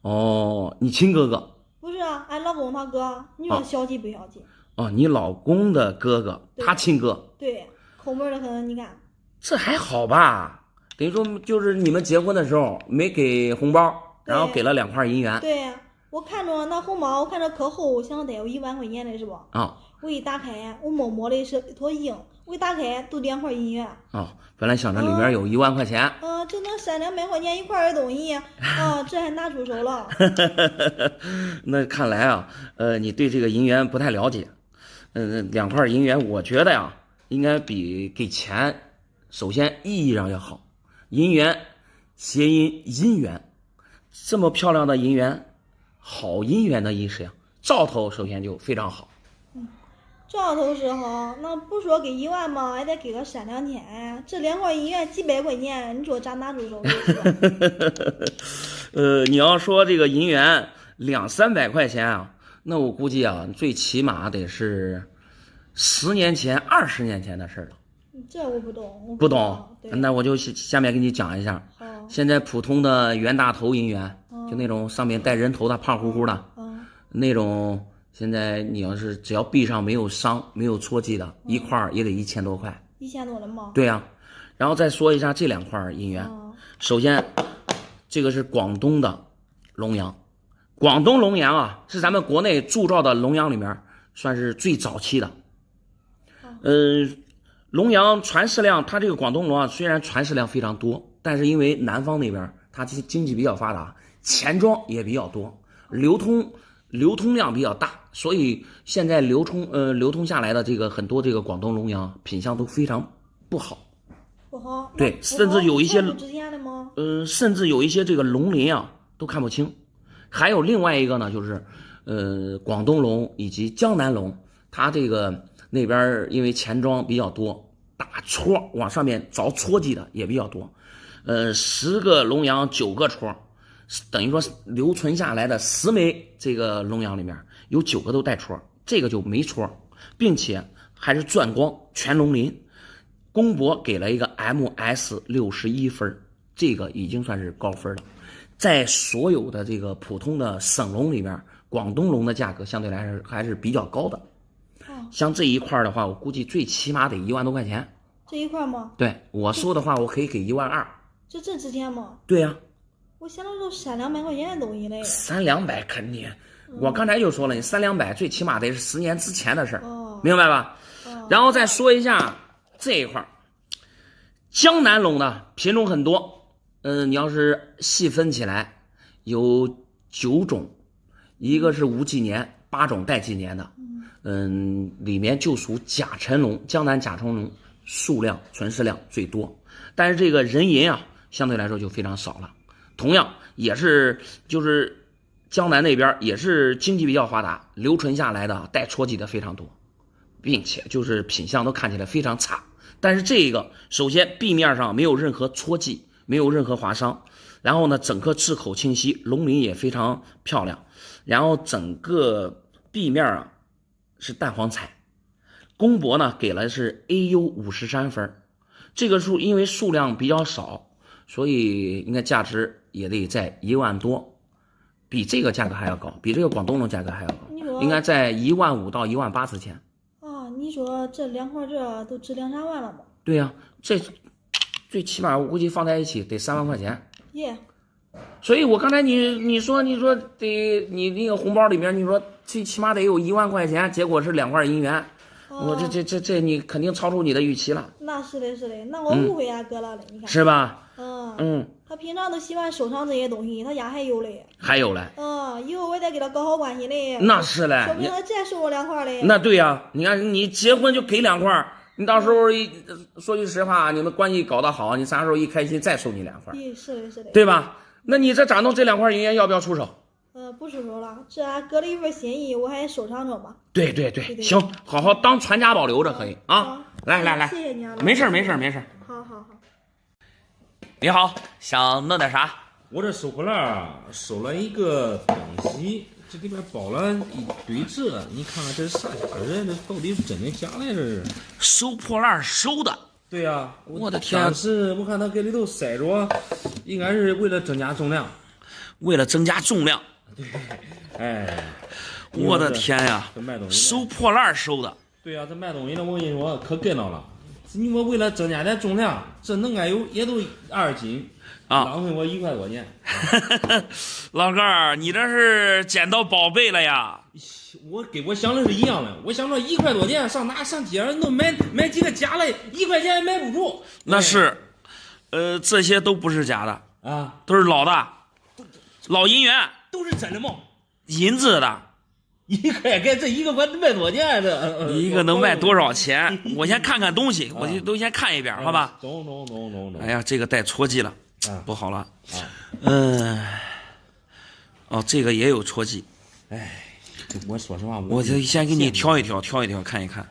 哦，你亲哥哥？不是啊，俺老公他哥，你说小气不小气？哦，你老公的哥哥，他亲哥。对，抠门的很，你看。这还好吧？等于说就是你们结婚的时候没给红包，然后给了2块银元。对，我看着那红包，我看着可厚，想得有1万块钱的是不？啊。我一打开，我摸摸的是一坨硬，我一打开都2块银元。哦，本来想着里面有1万块钱。这能300-200块钱一块的东西，这还拿出手了。那看来啊，你对这个银元不太了解。2块银元，我觉得呀，应该比给钱，首先意义上要好。银元谐音姻缘，这么漂亮的银元，好姻缘的意思呀，兆头首先就非常好。兆头是好，那不说给1万吗？也得给个3-2千。这2块银元几百块钱，你说咋拿出手你要说这个银元200-300块钱啊，那我估计啊，最起码得是10年前、20年前的事了。这我不懂。不懂？那我就下面给你讲一下。现在普通的袁大头银元，就那种上面带人头的、胖乎乎的，那种。现在你要是只要壁上没有伤、没有戳记的，一块也得1000多块。1000多了吗？对呀。然后再说一下这2块银元。首先，这个是广东的龙阳，广东龙阳啊，是咱们国内铸造的龙阳里面算是最早期的。龙阳传世量，它这个广东龙啊，虽然传世量非常多，但是因为南方那边它经济比较发达，钱庄也比较多，流通量比较大，所以现在流通下来的这个很多这个广东龙阳品相都非常不好。不好。对，甚至有一些甚至有一些这个龙鳞啊都看不清。还有另外一个呢，就是广东龙以及江南龙，它这个那边因为钱庄比较多，大戳往上面凿戳记的也比较多。10个龙阳9个戳。等于说留存下来的10枚这个龙阳里面有9个都带戳，这个就没戳，并且还是钻光全龙鳞。公博给了一个 MS61分，这个已经算是高分了。在所有的这个普通的省龙里面，广东龙的价格相对来说还是比较高的。像这一块的话，我估计最起码得1万多块钱。这一块吗？对，我说的话我可以给1万2。这值钱吗？对呀。我想到都300-200块钱的东西嘞。300-200肯定，我刚才就说了，你300-200最起码得是10年之前的事儿，明白吧？然后再说一下这一块，江南龙的品种很多，你要是细分起来有9种，一个是无纪年，8种带纪年的，里面就属甲辰龙，江南甲辰龙数量存世量最多，但是这个人银啊，相对来说就非常少了。同样也是就是江南那边也是经济比较发达，留存下来的带戳记的非常多，并且就是品相都看起来非常差。但是这个首先壁面上没有任何戳记，没有任何划伤，然后呢整个质口清晰，龙鳞也非常漂亮，然后整个壁面啊是淡黄彩。公博呢给了是 AU53分，这个因为数量比较少，所以应该价值也得在1万多。比这个价格还要高，比这个广东龙价格还要高，你说应该在15000到18000之间。啊，你说这2块这都值2-3万了吗？对呀、这最起码我估计放在一起得3万块钱。耶，所以我刚才你说得你那个红包里面你说最起码得有1万块钱，结果是2块银元，我这你肯定超出你的预期了。那是的，那我误会俺哥了嘞，你看是吧？他平常都喜欢收藏这些东西，他家还有嘞。还有嘞。以后我也得给他搞好关系嘞。那是嘞，说不定他再收我2块嘞。那对呀、你看你结婚就给2块，你到时候说句实话，你们关系搞得好，你啥时候一开心再收你2块，是的，对吧？那你这掌动这2块银元要不要出手？不出手了，这俺哥的一份心意，我还收藏着吧。对，行，好好当传家宝留着可以啊。来，谢谢你啊，没事。好。你好，想弄点啥？我这收破烂收了一个东西，这里边包了一堆这，你看看这是啥家伙？这到底是真的假的？这是收破烂收的。对呀、我的天！但是我看他给里头塞着，应该是为了增加重量。为了增加重量。对，哎，我的天呀！这卖东西收破烂收的。对呀、这卖东西的我跟你说可跟到了。你我为了增加点重量，这能该有也都2斤啊，浪费我1块多钱。老哥儿，你这是捡到宝贝了呀！我想的是一样的，我想说1块多钱上街上能买几个假的，1块钱也买不住。那是，这些都不是假的啊，都是老的，老银元，都是真的吗？银子的。1块这1个管卖多少钱？这一个能卖多少钱？我先看看东西，我就都先看一遍，好吧？懂。哎呀，这个带戳记了，不好了。这个也有戳记。哎，我说实话，我就先给你挑一挑，看一看。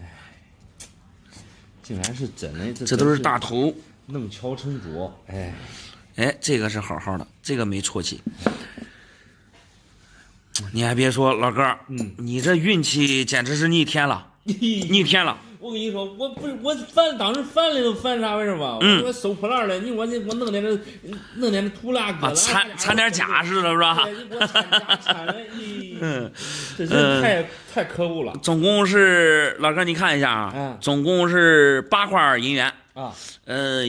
竟然是真的，这都是大头，弄巧成拙。哎，这个是好好的，这个没戳记。你还别说，老哥，你这运气简直是逆天了，逆天了。我跟你说，我当时烦了都烦啥回事吧？我收破烂了，我弄点这土拉疙瘩，掺点假似的，是吧？我掺了，这人太可恶了。总共是老哥，你看一下啊，总共是8块银元啊，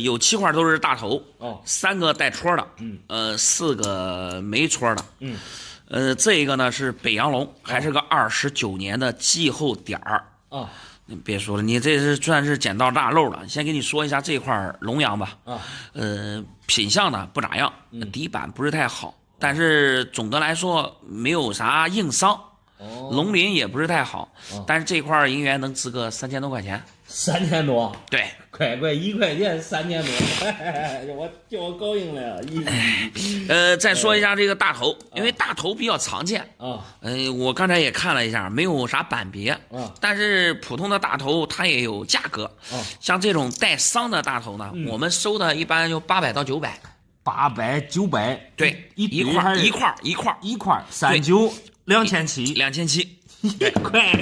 有7块都是大头，3个带戳的，4个没戳的，这个呢是北洋龙，还是个29年的季后点儿啊。你别说了，你这是算是捡到大漏了。先给你说一下这块龙阳吧，品相呢不咋样，底板不是太好，但是总的来说没有啥硬伤，龙鳞也不是太好，但是这块银元能值个3000多块钱。3000多？对，快1块钱3000多，我高兴了。再说一下这个大头，因为大头比较常见啊。我刚才也看了一下，没有啥版别啊，但是普通的大头它也有价格啊。像这种带伤的大头呢，我们收的一般就800到900。800、900，对，一块39、2700。2700。快！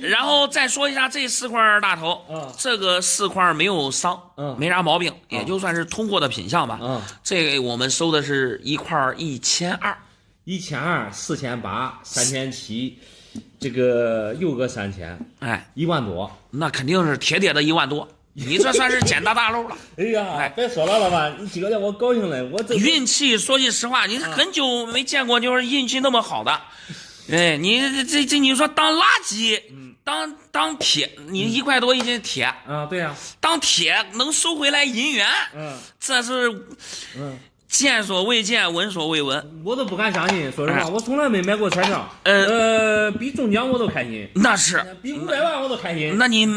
然后再说一下这4块大头，这个4块没有伤，没啥毛病，也就算是通过的品相吧。这个我们收的是一块1200， 1200、4800、3700，这个又个3000，哎，1万多，那肯定是铁的1万多。你这算是捡大大漏了。哎呀，别说了，老板，你今个让我高兴了，我这运气说句实话，你很久没见过就是运气那么好的。哎，你这你说当垃圾，当铁，你1块多一斤铁啊，对呀，当铁能收回来银元，这是见所未见，闻所未闻，我都不敢相信。说实话，我从来没买过彩票，比中奖我都开心。那是比500万我都开心。那你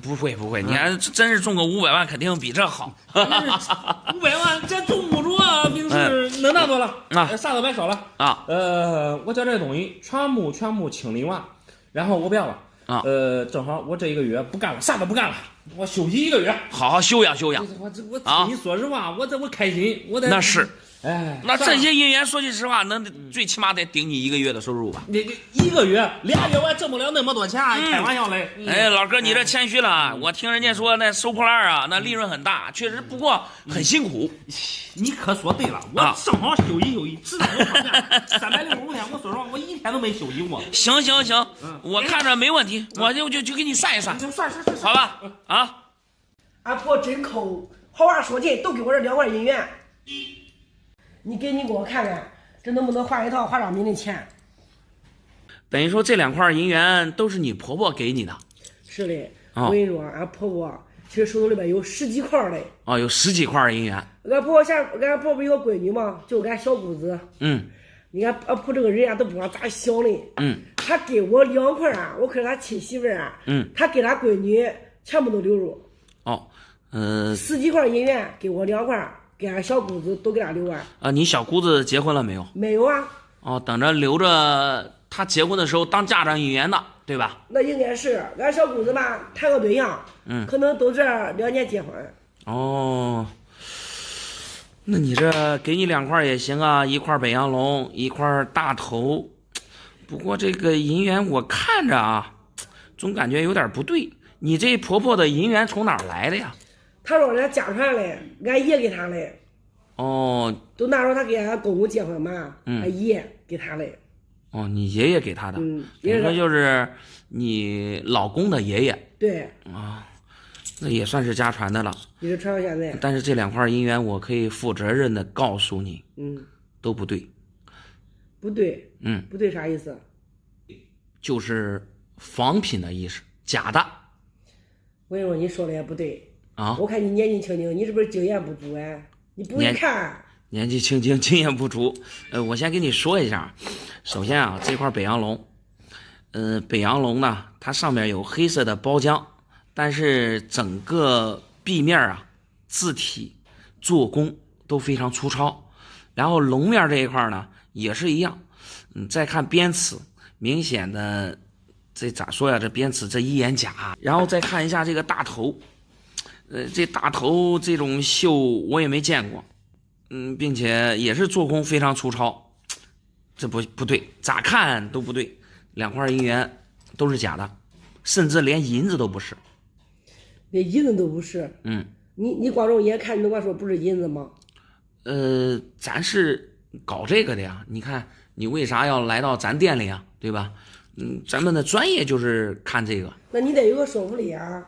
不会，你还真是中个500万，肯定比这好。500万这中不住啊，平时能拿多了啊，啥都买少了啊。我叫这东西全部清理完，然后我不要了。啊。正好我这一个月不干了，啥都不干了，我休息一个月，好好休养休养。我你说实话，我开心，我得那是。哎，那这些银元说句实话，能最起码得顶你1个月的收入吧？你1个月2月我还挣不了那么多钱，开玩笑嘞。哎，老哥，你这谦虚了。我听人家说那收破烂啊，那利润很大，确实，不过很辛苦。你可说对了，我正好休息休息，知道我放假365天，我说实话，我1天都没休息过。行，我看着没问题，我就给你算一算，算，好吧？啊，俺婆真抠，好话说尽，都给我这2块银元。你给我看看，这能不能换一套化妆品的钱？等于说这2块银元都是你婆婆给你的？是的，我跟你说，俺婆婆其实手头里边有10几块嘞。哦，有10几块银元。俺婆婆不有个闺女吗？就俺小姑子。你看俺婆这个人啊，都不知道咋想的。她给我2块啊，我可是她亲媳妇儿啊。她给她闺女全部都留入。哦，10几块银元给我2块。给俺小姑子都给她留完啊！你小姑子结婚了没有？没有啊。哦，等着留着她结婚的时候当家长银元的，对吧？那应该是俺小姑子吧，谈个对象，可能都这2年结婚。哦，那你这给你2块也行啊，1块北洋龙，1块大头。不过这个银元我看着啊，总感觉有点不对。你这婆婆的银元从哪儿来的呀？他说人家家传嘞，俺爷给他嘞。哦，都那时候他给俺公公结婚嘛，俺爷给他嘞。哦，你爷爷给他的，也就是你老公的爷爷。对。啊，那也算是家传的了，一直传到现在。但是这2块银元，我可以负责任的告诉你，都不对。不对。不对啥意思？就是仿品的意思，假的。我跟你说，你说的也不对。啊！我看你年纪轻轻，你是不是经验不足哎？你不会看。年纪轻轻，经验不足。我先跟你说一下，首先啊，这块北洋龙，北洋龙呢，它上面有黑色的包浆，但是整个壁面啊，字体、做工都非常粗糙。然后龙面这一块呢，也是一样。再看边齿，明显的，这咋说呀？这边齿这1眼甲，然后再看一下这个大头。这大头这种绣我也没见过，并且也是做工非常粗糙，这不对，咋看都不对，2块银元都是假的，甚至连银子都不是，连银子都不是。你光用眼看，你都管说不是银子吗？咱是搞这个的呀，你看你为啥要来到咱店里啊，对吧？咱们的专业就是看这个。那你得有个说服力啊。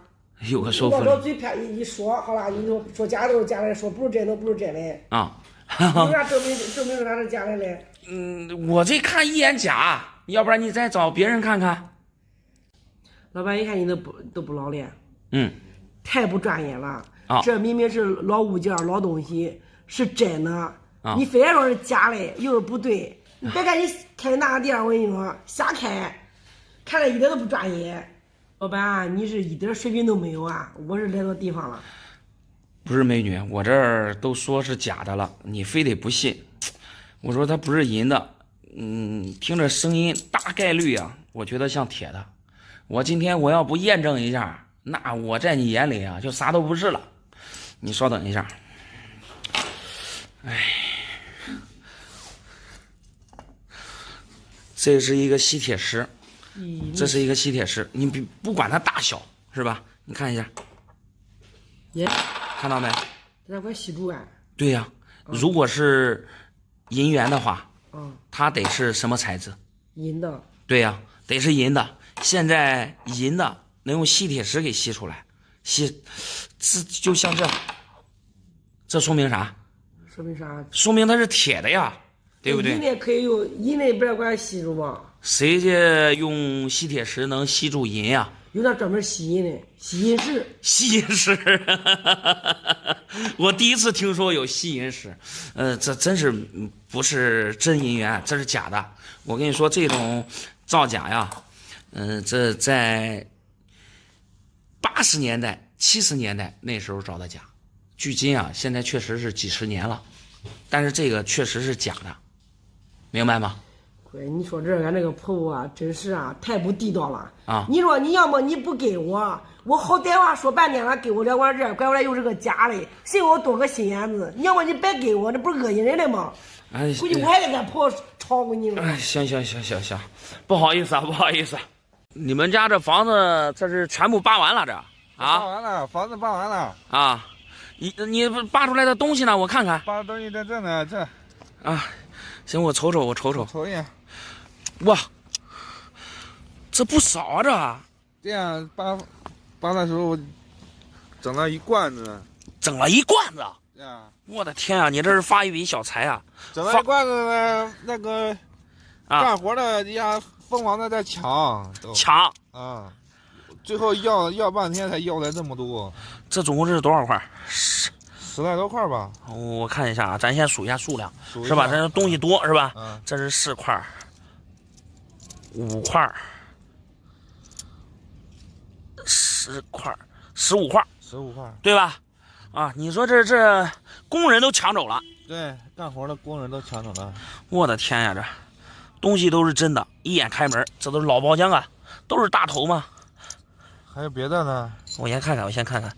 有个说服力。我嘴偏一说，好了，你说假的都是假的，说不是真的不是真的啊。有啥证明说啥是假的嘞？我这看1眼假，要不然你再找别人看看。老板，一看你都不老练，太不专业了。这明明是老物件老东西，是真的，你非要说是假的，又是不对。你别看你开那个店，我跟你说瞎开，看着一点都不专业。老板，你是一点水平都没有啊！我是来到地方了。不是美女，我这儿都说是假的了，你非得不信。我说它不是银的，听着声音大概率啊，我觉得像铁的。我今天我要不验证一下，那我在你眼里啊就啥都不是了。你稍等一下。这是一个吸铁石。这是一个吸铁石，你不管它大小是吧？你看一下，看到没？那块吸住啊？对呀，如果是银元的话，它得是什么材质？银的。对呀，得是银的。现在银的能用吸铁石给吸出来，这就像这说明啥？说明啥？说明它是铁的呀，对不对？银的可以用银的，不是管吸住吗？谁家用吸铁石能吸住银呀？有那专门吸银的，吸银石。吸银石，我第一次听说有吸银石。这真是不是真银元，这是假的。我跟你说，这种造假呀，这在80年代、70年代那时候造的假，距今啊，现在确实是几十年了，但是这个确实是假的，明白吗？对，你说这俺这个婆婆啊，真是啊，太不地道了啊！你说你要么你不给我，我好歹话说半天了，给我2碗这，怪不得又是个家嘞，谁给我多个心眼子？你要么你别给我，这不是恶心人的吗？哎，估计我还得跟俺婆婆吵过你了。哎，行，不好意思啊，不好意思。你们家这房子这是全部扒完了这？啊？扒完了，房子扒完了。啊，你扒出来的东西呢？我看看。扒的东西在这呢，这。啊，行，我瞅瞅。瞅一眼。哇，这不少啊这。这样扒的时候，整了一罐子。整了一罐子。对啊。我的天啊，你这是发一笔小财啊！整了一罐子呢，那个干活的呀，疯狂的在抢啊，最后要半天才要来这么多。这总共是多少块？10来多块吧。我看一下啊，咱先数一下数量，是吧？这东西多是吧？这是4块、5块、10块、15块，15块，对吧？啊，你说这工人都抢走了？对，干活的工人都抢走了。我的天呀，这东西都是真的，一眼开门，这都是老包浆啊，都是大头吗？还有别的呢？我先看看，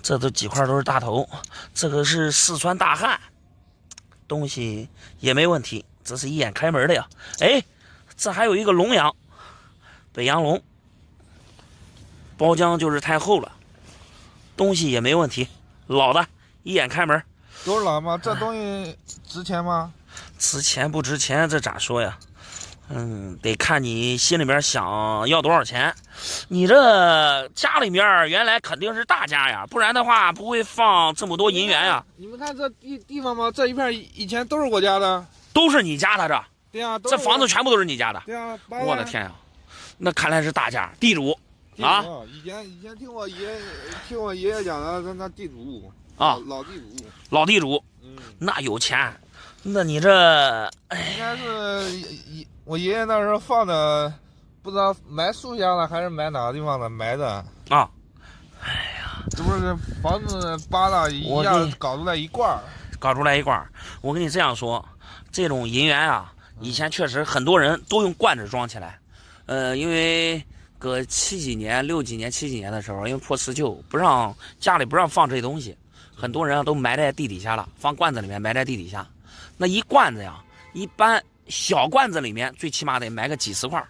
这都几块都是大头，这个是四川大汉，东西也没问题，这是一眼开门的呀。哎，这还有一个龙阳，北洋龙，包浆就是太厚了，东西也没问题，老的，一眼开门。都是老吗？这东西值钱吗？值钱不值钱，这咋说呀？得看你心里面想要多少钱。你这家里面原来肯定是大家呀，不然的话不会放这么多银元呀。你们看这地方吗？这一片以前都是我家的，都是你家的这？对呀，这房子全部都是你家的。对呀，我的天呀，那看来是大家地主啊！以前听我爷爷讲的，那地主啊，老地主，那有钱。那你这应该是我爷爷那时候放的，不知道埋树下了还是埋哪个地方的埋的啊。哎呀，这不是房子扒了一样搞出来一罐我跟你这样说，这种银元啊，以前确实很多人都用罐子装起来。因为搁6几年、7几年的时候，因为破四旧，家里不让放这些东西，很多人啊都埋在地底下了，放罐子里面埋在地底下。那一罐子呀，一般小罐子里面最起码得埋个几十块，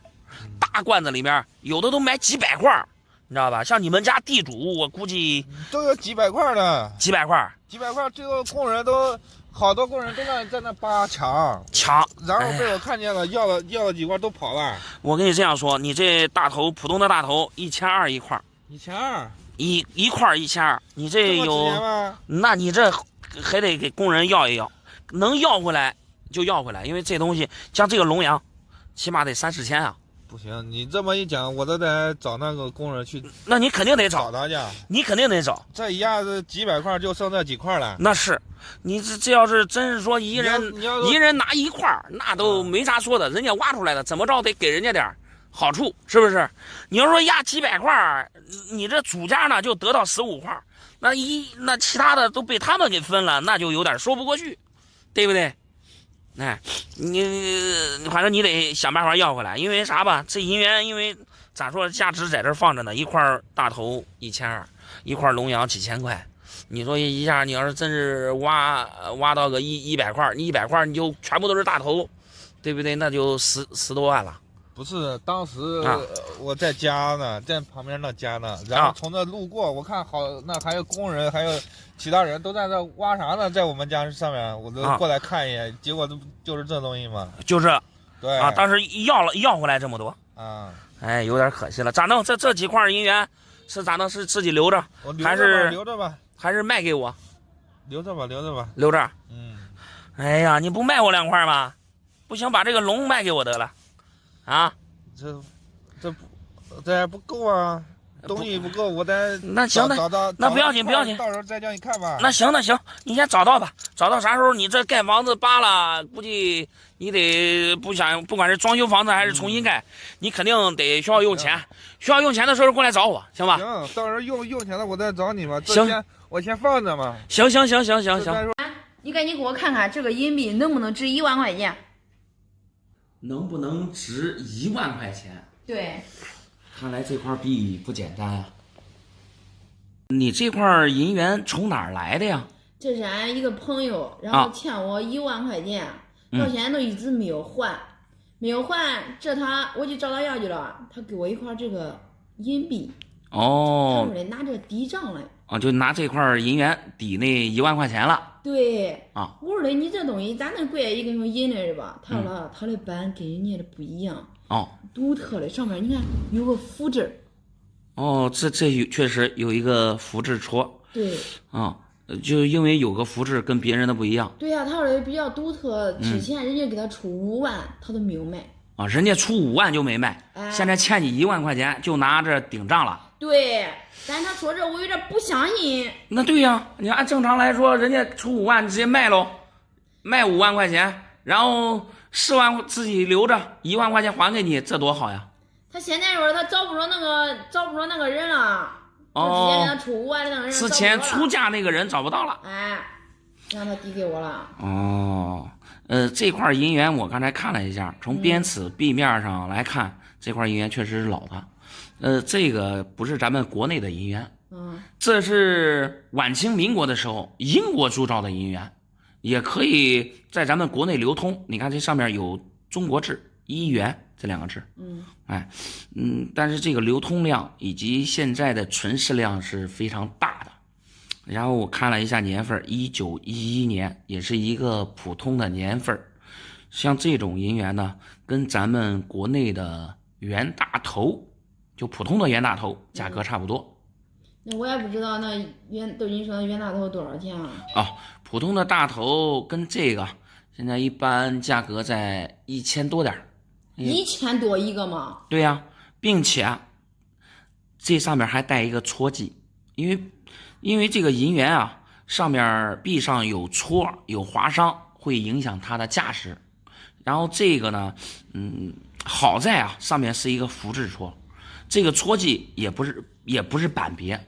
大罐子里面有的都埋几百块，你知道吧？像你们家地主，我估计都有几百块的，几百块，最后好多工人都在那扒抢，然后被我看见了，要了几块都跑了。我跟你这样说，你这大头普通的大头1200一块，1200一块1200，你这有，那你这还得给工人要一要。能要回来就要回来，因为这东西像这个龙阳，起码得3-4千啊。不行，你这么一讲，我都得找那个工人去。那你肯定得找他去，你肯定得找。这一下子几百块就剩这几块了。那是，你这要是真是说一人拿一块，那都没啥说的。人家挖出来的，怎么着得给人家点好处，是不是？你要说压几百块，你这主家呢就得到15块，那其他的都被他们给分了，那就有点说不过去。对不对？哎，你反正你得想办法要回来，因为啥吧？这银元因为咋说，价值在这放着呢，一块大头1200，一块龙阳几千块。你说一下，你要是真是挖到个100块，你100块你就全部都是大头，对不对？那就10多万了。不是，当时我在家呢，在旁边那家呢，然后从这路过，我看那还有工人，还有其他人都在这挖啥呢，在我们家上面，我都过来看一眼，结果就是这东西嘛，就是对啊，当时要回来这么多啊，哎，有点可惜了。咋弄？这几块银元是咋弄？是自己留着，还是留着吧？还是卖给我？留着吧。留着。哎呀，你不卖我2块吗？不行，把这个龙卖给我得了。啊，这还不够啊，东西不够，我得那行那不要紧，到时候再叫你看吧。那行，你先找到吧，找到啥时候你这盖房子扒了，估计你得不管是装修房子还是重新盖，你肯定得需要用钱，需要用钱的时候过来找我，行吧？行，到时候用钱了我再找你吧。行，我先放着嘛。行。你赶紧给我看看这个银币能不能值1万块钱。能不能值1万块钱？对，看来这块币不简单啊。你这块银元从哪儿来的呀？这是俺一个朋友，然后欠我1万块钱，到现在都一直没有还，我就找他要去了，他给我一块这个银币。哦，他说的拿这抵账来。就拿这块银元抵那1万块钱了。对啊，我说的你这东西咱那贵一个用银的是吧？他说他的版跟人家的不一样独特的，上面你看有个福字。这确实有一个福字戳。对就因为有个福字跟别人的不一样。对呀，他说的比较独特，之前人家给他出5万，他都没有卖。人家出5万就没卖，现在欠你1万块钱就拿着顶账了。对，但他说这我有点不相信。那对呀，你按正常来说，人家出5万直接卖喽，卖5万块钱，然后4万自己留着，1万块钱还给你，这多好呀！他现在说他找不着那个人了，就直接给他出5万的那个人之前出价那个人找不到了，让他抵给我了。这块银元我刚才看了一下，从边齿壁面上来看，这块银元确实是老的。这个不是咱们国内的银元，这是晚清民国的时候英国铸造的银元，也可以在咱们国内流通。你看这上面有中国制1元这2个字，但是这个流通量以及现在的存世量是非常大的。然后我看了一下年份，1911年，也是一个普通的年份。像这种银元呢，跟咱们国内的袁大头，就普通的袁大头价格差不多。那我也不知道那都你说袁大头多少钱啊？普通的大头跟这个现在一般价格在1000多点，1000多一个吗？对呀，并且这上面还带一个戳记，因为这个银元上面壁上有戳有划伤，会影响它的价值。然后这个呢，好在上面是一个福字戳，这个戳记也不是板别，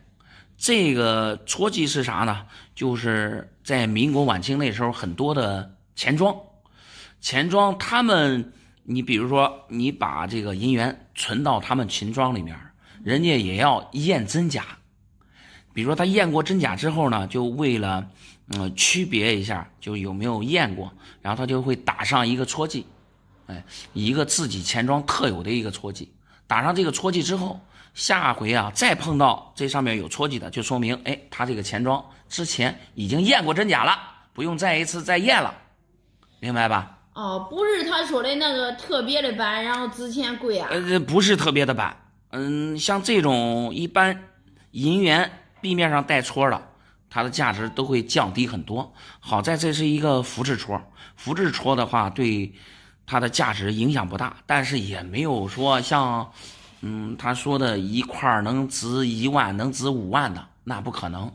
这个戳记是啥呢？就是在民国晚清那时候很多的钱庄他们，你比如说你把这个银元存到他们钱庄里面，人家也要验真假。比如说他验过真假之后呢，就为了区别一下就有没有验过，然后他就会打上一个戳记，一个自己钱庄特有的一个戳记。打上这个戳记之后，下回再碰到这上面有戳记的，就说明他这个钱庄之前已经验过真假了，不用再验了，明白吧？不是他说的那个特别的版，然后值钱贵不是特别的版，像这种一般银元壁面上带戳的，它的价值都会降低很多。好在这是一个福字戳，福字戳的话对它的价值影响不大，但是也没有说像他说的一块能值1万能值5万的，那不可能。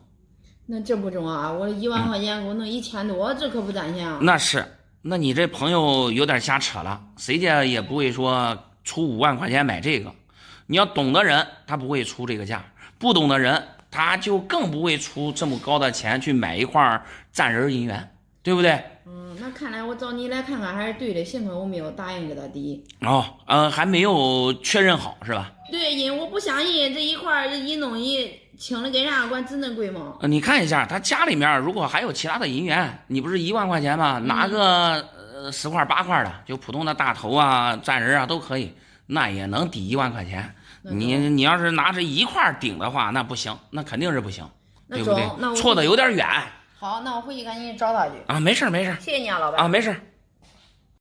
那这不中我1万块钱我弄1000多，这可不攒钱那是，那你这朋友有点瞎扯了，谁家也不会说出5万块钱买这个。你要懂的人他不会出这个价，不懂的人他就更不会出这么高的钱去买一块站人银元，对不对？那看来我找你来看看还是对的，幸亏我没有答应给他抵。还没有确认好是吧？对，因为我不相信这一块这银东西轻了跟啥管真的贵吗？你看一下他家里面如果还有其他的银元，你不是1万块钱吗？拿个10块8块的，就普通的大头站人都可以，那也能抵1万块钱。你要是拿着1块顶的话，那不行，那肯定是不行，对不对？错的有点远。好，那我回去赶紧找他去。没事。谢谢你老板。没事。